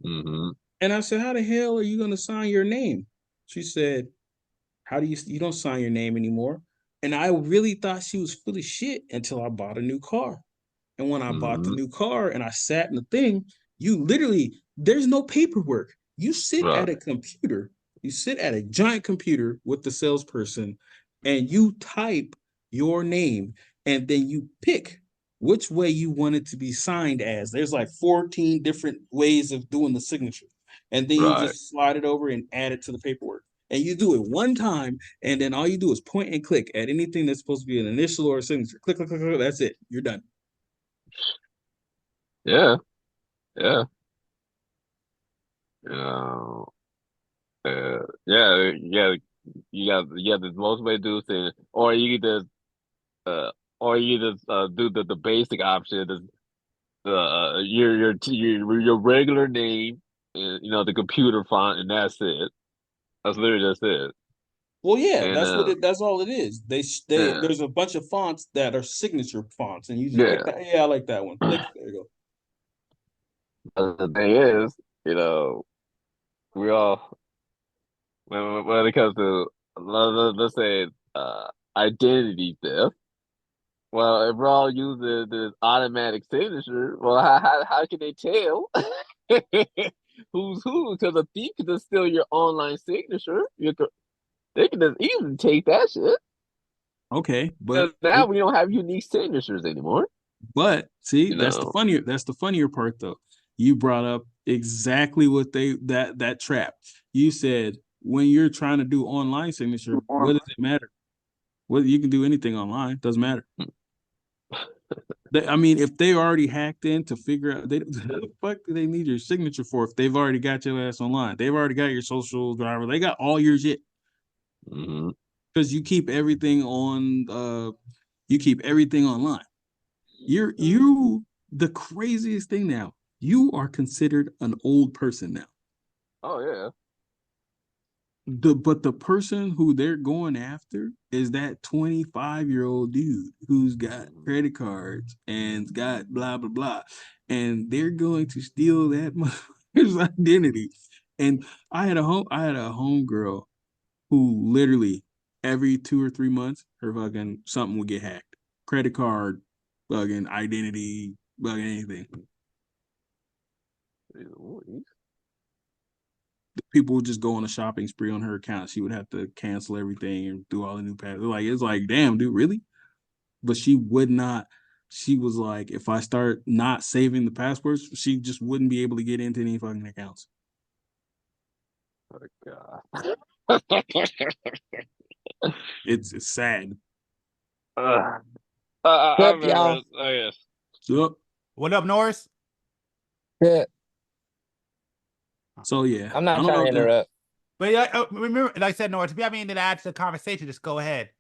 Mm-hmm. And I said, how the hell are you going to sign your name? She said, how do you don't sign your name anymore? And I really thought she was full of shit until I bought a new car. And when I bought the Mm-hmm. new car and I sat in the thing, you literally, there's no paperwork. You sit at Right. a computer, you sit at a giant computer with the salesperson, and you type your name, and then you pick which way you want it to be signed as. There's like 14 different ways of doing the signature. And then you Right. just slide it over and add it to the paperwork. And you do it one time, and then all you do is point and click at anything that's supposed to be an initial or a signature. Click, click, click, click. That's it. You're done. Yeah. Yeah. Uh, yeah. Yeah. You got the most way to do things, uh, or you just do the basic option, is your regular name, and, the computer font, and that's it. That's literally just it. Well, yeah, And that's all it is. They yeah, there's a bunch of fonts that are signature fonts, and you just like yeah. that. Yeah, I like that one. Click. There you go. The thing is, we all when it comes to, let's say, identity theft. Well, if we're all using this automatic signature, well, how can they tell who's who? Because a thief can just steal your online signature. They can just easily take that shit. Okay, 'Cause now we don't have unique signatures anymore. but see, You know, that's the funnier part though. you brought up exactly what that trap. You said when you're trying to do online signature, what does it matter? Well, you can do anything online. Doesn't matter. I mean, if they already hacked in to figure out, what the fuck do they need your signature for if they've already got your ass online? They've already got your social driver. They got all your shit. Because you keep everything on. You keep everything online. The craziest thing now. You are considered an old person now. Oh yeah. But the person who they're going after is that 25-year-old dude who's got credit cards and got blah blah blah, and they're going to steal that motherfucker's identity. And I had a homegirl who literally every 2 or 3 months her fucking something would get hacked, credit card, fucking identity, fucking anything. People would just go on a shopping spree on her account. She would have to cancel everything and do all the new passwords. Like, it's like, damn, dude, really? But she would not. She was like, if I start not saving the passwords, she just wouldn't be able to get into any fucking accounts. Oh God. It's sad. I Yep, remember. y'all. Oh yes. So, What up, Norris? Yeah, so yeah, I'm I not don't trying to know. interrupt. But yeah, remember, like I said, Norris, if you have anything to add to the conversation, just go ahead.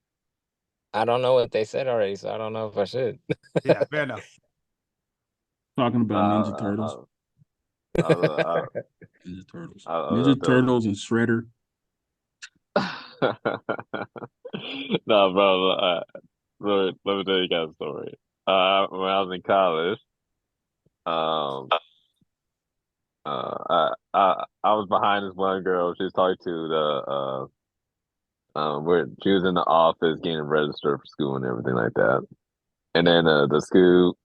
I don't know what they said already, so I don't know if I should. Yeah, fair enough. Talking about Ninja Turtles. Ninja Turtles. Ninja Turtles and Shredder. No, bro. Let me tell you guys a story. When I was in college, I was behind this one girl. She was talking to where she was in the office getting registered for school and everything like that. And then the school,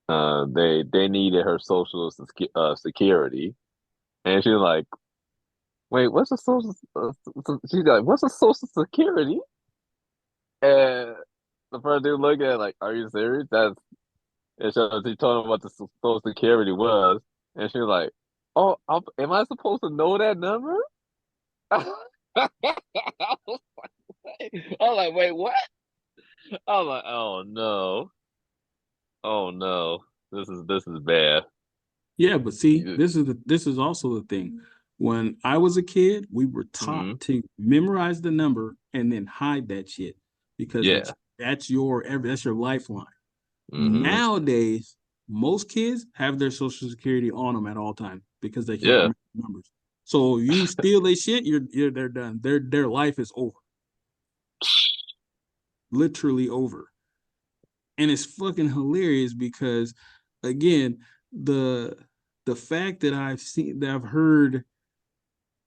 they needed her social security, and she was like, "Wait, what's a social?" She's like, "What's a social security?" And the first dude looked at it like, "Are you serious?" And so she told him what the social security was, and she was like, "Oh, am I supposed to know that number?" I was like, "Wait, what?" I was like, "Oh no, oh no, this is bad." Yeah, but see, this is also the thing. When I was a kid, we were taught Mm-hmm. to memorize the number and then hide that shit because Yeah. that's your lifeline. Mm-hmm. Nowadays, most kids have their social security on them at all times because they can't Yeah. remember numbers. So you steal their shit, they're done. Their life is over. Literally over. And it's fucking hilarious because again, the fact that I've heard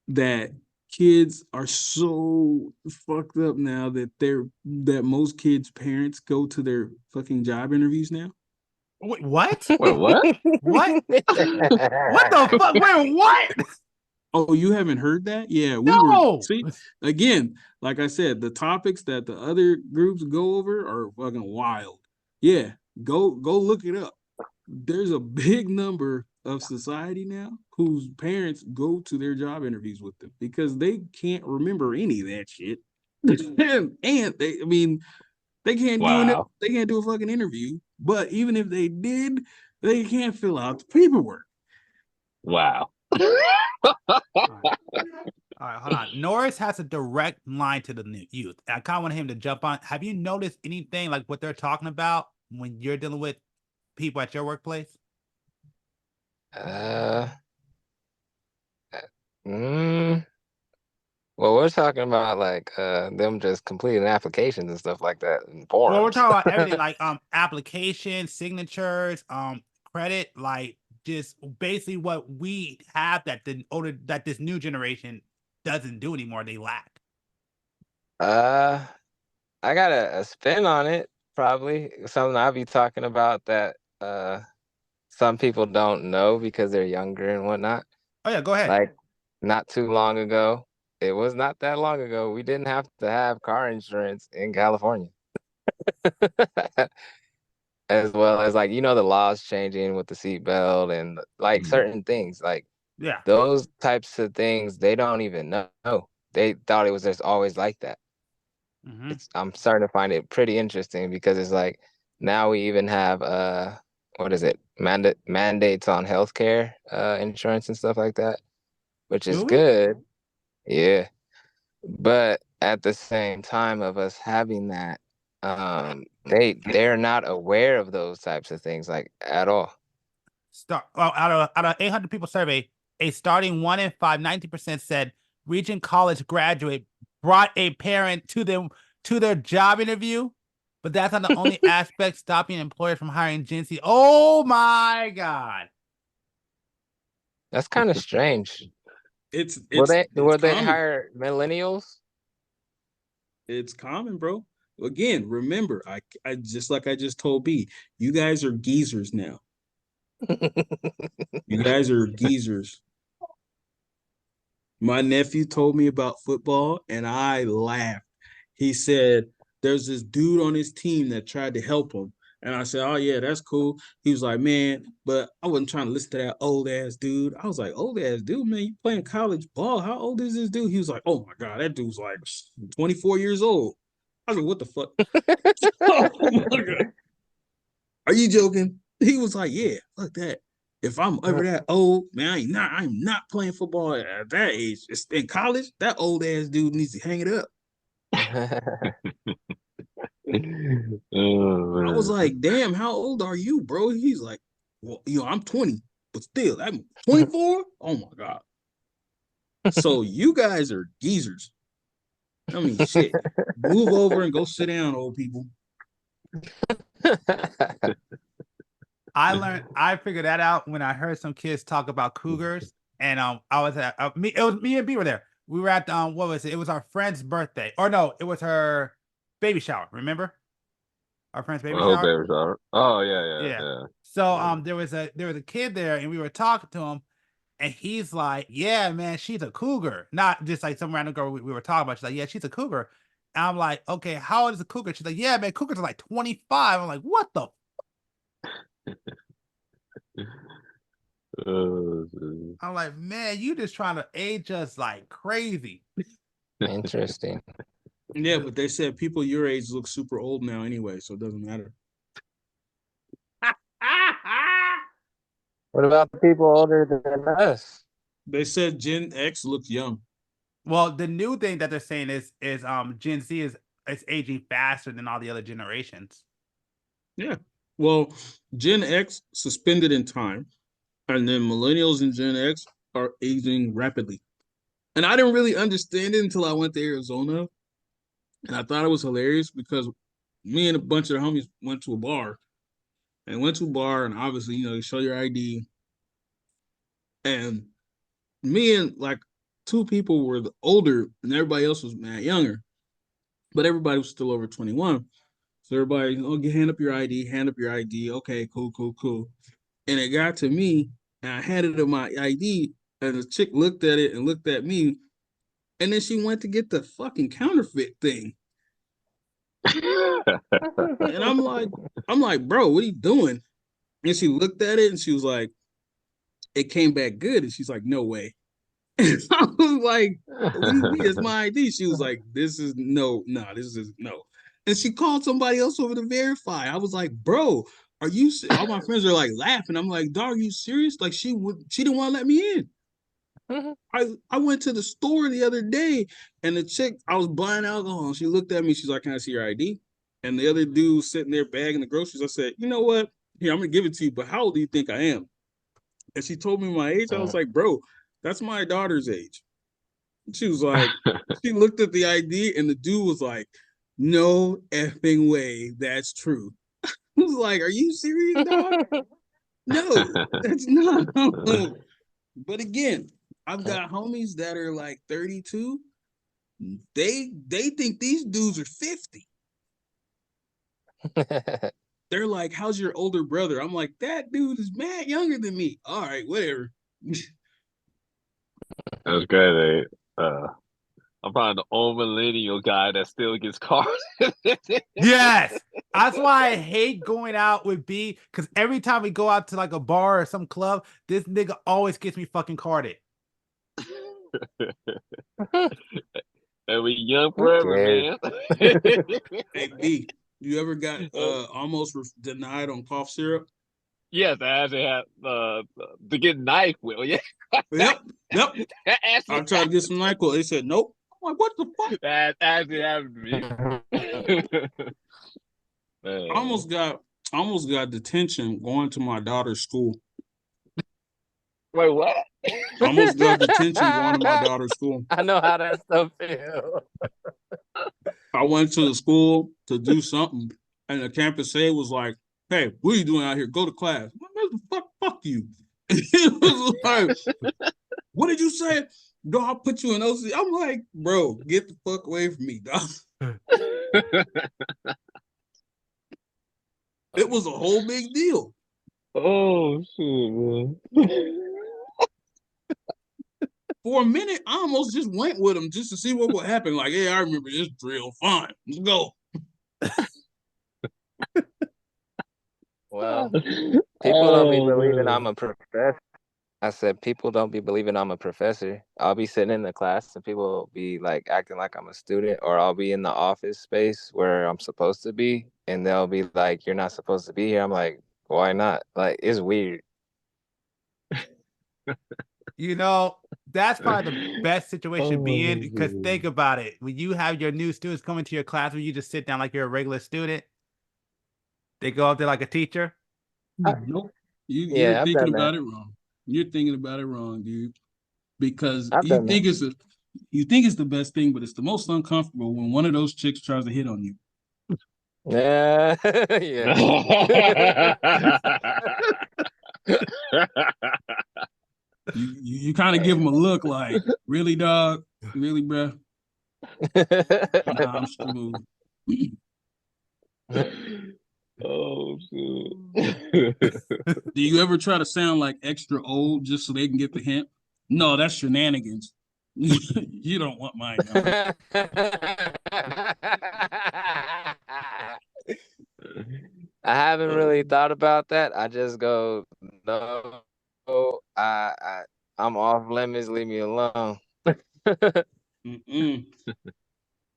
that kids are so fucked up now that most kids' parents go to their fucking job interviews now. Wait, what? Wait, what? What? What the fuck? Wait, what? Oh, you haven't heard that? Yeah, No. see, again, like I said, the topics that the other groups go over are fucking wild. Yeah, go look it up. There's a big number of society now whose parents go to their job interviews with them because they can't remember any of that shit. and they, I mean, they can't Wow. they can't do a fucking interview. But even if they did, they can't fill out the paperwork. Wow. All right, hold on. Norris has a direct line to the youth. I kind of want him to jump on. Have you noticed anything like what they're talking about when you're dealing with people at your workplace? Uh, mm, well, we're talking about like them just completing applications and stuff like that and Well, we're forums. talking about everything like applications, signatures, credit, like just basically what we have that this new generation doesn't do anymore. They lack. I got a spin on it, probably something I'll be talking about that some people don't know because they're younger and whatnot. Oh yeah, go ahead. Like not too long ago, it was not that long ago, we didn't have to have car insurance in California. as well as like the laws changing with the seatbelt and like certain things like Yeah. those types of things they don't even know. They thought it was just always like that. I'm starting to find it pretty interesting because it's like now we even have what is it, mandates on healthcare insurance and stuff like that, which is Do we? good. Yeah, but at the same time of us having that, they're not aware of those types of things like at all. Out of 800 people surveyed, a starting 1 in 5, 90% said Regent College graduate brought a parent to them to their job interview, but that's not the only aspect stopping employers from hiring Gen Z. Oh my God. That's kind of strange. It's Will they common. hire millennials? It's common, bro. Again, remember, I just like I just told B, you guys are geezers now. You guys are geezers. My nephew told me about football and I laughed. He said, there's this dude on his team that tried to help him. And I said, oh, yeah, that's cool. He was like, man, but I wasn't trying to listen to that old ass dude. I was like, old ass dude, man, you playing college ball. How old is this dude? He was like, oh my God, that dude's like 24 years old. I was like, what the fuck? Oh my God. Are you joking? He was like, yeah, fuck that. If I'm ever that old, man, I'm not playing football at that age. It's in college, that old ass dude needs to hang it up. I was like, damn, how old are you, bro? He's like, well, I'm 20, but still, I'm 24. Oh my God. So you guys are geezers. I mean, shit. Move over and go sit down, old people. I figured that out when I heard some kids talk about cougars, and I was at it was me and B were there. We were at what was it? It was our friend's birthday, or no, it was her baby shower. Remember our friend's baby Oh, shower? baby shower. Oh, yeah, Yeah. yeah, So yeah. there was a kid there, and we were talking to him, and he's like, "Yeah, man, she's a cougar." Not just like some random girl we were talking about. She's like, "Yeah, she's a cougar." And I'm like, "Okay, how old is a cougar?" She's like, "Yeah, man, cougars are like 25." I'm like, "What the?" Oh, I'm like, "Man, you just trying to age us like crazy." Interesting. Yeah, but they said people your age look super old now anyway, so it doesn't matter. What about the people older than us? They said Gen X looks young. Well, the new thing that they're saying is Gen Z is aging faster than all the other generations. Yeah. Well, Gen X suspended in time, and then millennials and Gen X are aging rapidly. And I didn't really understand it until I went to Arizona, and I thought it was hilarious because me and a bunch of the homies went to a bar, and obviously, you show your ID, and me and like two people were the older, and everybody else was mad younger, but everybody was still over 21. So everybody, hand up your ID, hand up your ID. Okay, cool, cool, cool. And it got to me, and I handed her my ID, and the chick looked at it and looked at me, and then she went to get the fucking counterfeit thing. And I'm like, bro, what are you doing? And she looked at it and she was like, it came back good. And she's like, no way. And I was like, what do you mean? It's my ID. She was like, this is no. And she called somebody else over to verify. I was like, bro, are you? All my friends are like laughing. I'm like, dog, are you serious? Like she didn't want to let me in. I went to the store the other day and the chick, I was buying alcohol. And she looked at me. She's like, can I see your ID? And the other dude was sitting there bagging the groceries. I said, you know what? Here, I'm gonna give it to you, but how old do you think I am? And she told me my age. I was like, bro, that's my daughter's age. She was like, she looked at the ID and the dude was like, no effing way, that's true. I was like, are you serious, dog? No, that's not. But again, I've got homies that are like 32. They think these dudes are 50. They're like, how's your older brother? I'm like, that dude is mad younger than me. All right, whatever. That's crazy. I'm probably the old millennial guy that still gets cars. Yes. That's why I hate going out with B, because every time we go out to like a bar or some club, this nigga always gets me fucking carded. And we young Who forever, cares? man. Hey B, you ever got almost denied on cough syrup? Yes, I actually had to get knife with. Yeah. Yep. That I actually, tried to get some NyQuil. They said nope. I'm like, what the fuck? that actually happened to me. I almost got detention going to my daughter's school. Wait, what? Almost got detention going to my daughter's school. I know how that stuff feels. I went to the school to do something, and the campus aide was like, "Hey, what are you doing out here? Go to class." I'm like, fuck you. It was like, what did you say? No, I'll put you in OC. I'm like, bro, get the fuck away from me, dog. It was a whole big deal. Oh shit, man. For a minute, I almost just went with him just to see what would happen. Like, yeah, I remember this drill. Fine, let's go. Well, people don't be believing I'm a professor. I said, people don't be believing I'm a professor. I'll be sitting in the class and people will be like acting like I'm a student, or I'll be in the office space where I'm supposed to be, and they'll be like, "You're not supposed to be here." I'm like, "Why not?" Like, it's weird. You know, that's probably the best situation to be in, because think about it. When you have your new students coming to your class, when you just sit down like you're a regular student, they go up there like a teacher. Nope. You're Yeah, I've thinking done that. about it wrong. You're thinking about it wrong, dude. Because I've you done think it's the best thing, but it's the most uncomfortable when one of those chicks tries to hit on you. that. Yeah. You kind of give them a look like, really, dog? Really, bro? Nah, I'm smooth. Oh shit. Do you ever try to sound like extra old just so they can get the hint? No, that's shenanigans. You don't want my number. I haven't really thought about that. I just go, no, I'm off limits. Leave me alone. Mm-mm.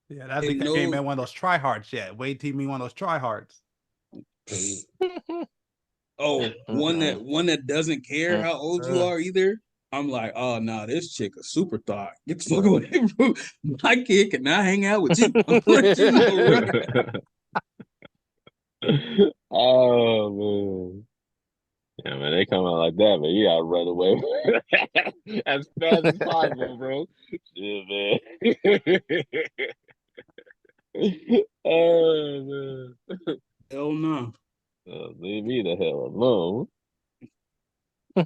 Yeah, that Hey, nigga ain't no. been one of those tryhards yet. Wait till you meet one of those tryhards. Oh, one that doesn't care how old you are either. I'm like, oh no, this chick a super thought. Get the fuck away from my kid. Cannot hang out with you. I'm let you know, right? Oh man. Yeah, man, they come out like that, but you gotta run away as fast as possible, bro. Yeah, man. Oh man. Hell no. Leave me the hell alone. Well,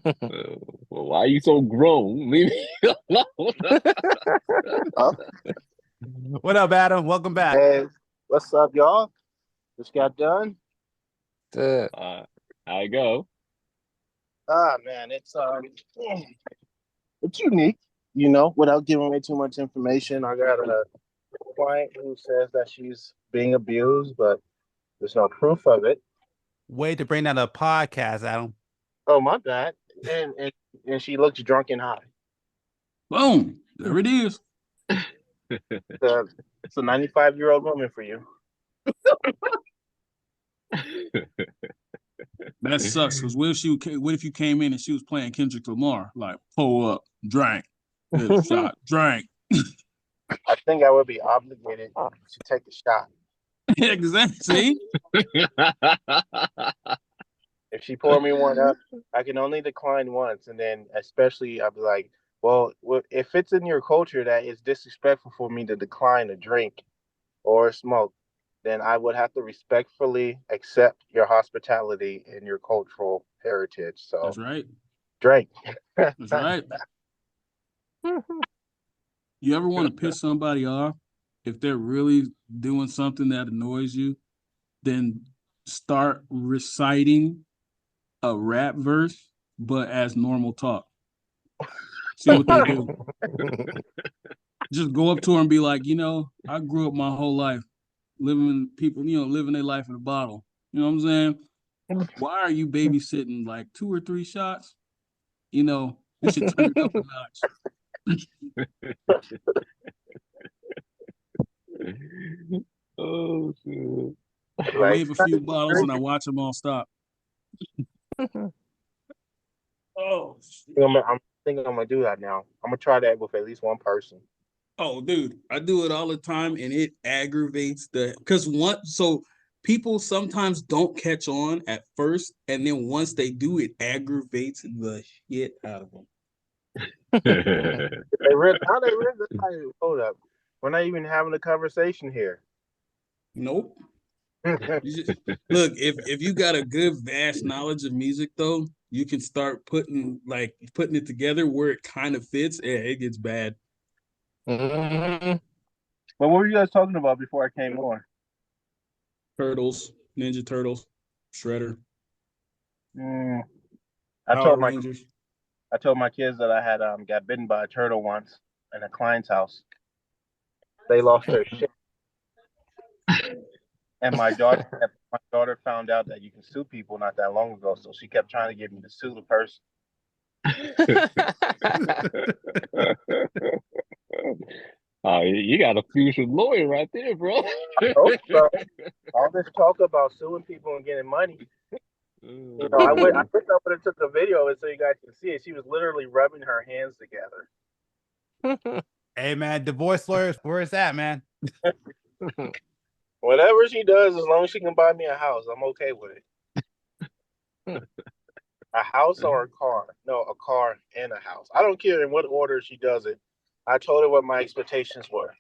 why are you so grown? Leave me alone. What up, Adam? Welcome back. Hey, what's up, y'all? Just got done. I go. Ah, man, it's unique, without giving away too much information. I got a client who says that she's being abused, but there's no proof of it. Way to bring that a podcast, Adam. Oh, my bad. And she looks drunk and high. Boom. There it is. It's a 95-year-old woman for you. That sucks. Because what if you came in and she was playing Kendrick Lamar? Like, pull up, drank, shot, drank. I think I would be obligated to take a shot. Exactly. If she poured me one up, I can only decline once, and then especially I'll be like, well, if it's in your culture that it's disrespectful for me to decline a drink or smoke, then I would have to respectfully accept your hospitality and your cultural heritage. So That's right. drink. That's right. You ever want to piss somebody off? If they're really doing something that annoys you, then start reciting a rap verse, but as normal talk. See what they do. Just go up to her and be like, you know, I grew up my whole life living people, you know, living their life in a bottle. You know what I'm saying? Why are you babysitting like 2 or 3 shots? You know, we should turn it up a notch. Oh, shit. I Like, wave a few bottles and I watch them all stop. Oh, shit. I'm thinking I'm gonna do that now. I'm gonna try that with at least one person. Oh, dude, I do it all the time, and it aggravates because people sometimes don't catch on at first, and then once they do, it aggravates the shit out of them. How they really hold up. We're not even having a conversation here. Nope. Look, if you got a good vast knowledge of music though, you can start putting it together where it kind of fits. Yeah, it gets bad. Mhm. But what were you guys talking about before I came on? Turtles, Ninja Turtles, Shredder, I Power told Rangers. my kids that I had got bitten by a turtle once in a client's house. They lost their shit. And my daughter found out that you can sue people not that long ago, so she kept trying to get me to sue the person. Oh, you got a future lawyer right there, bro. I hope so. All this talk about suing people and getting money. You know, I wish I would have took a video of it so you guys can see it. She was literally rubbing her hands together. Hey man, divorce lawyers, where is that, man? Whatever she does, as long as she can buy me a house, I'm okay with it. A house or a car? No, a car and a house. I don't care in what order she does it. I told her what my expectations were.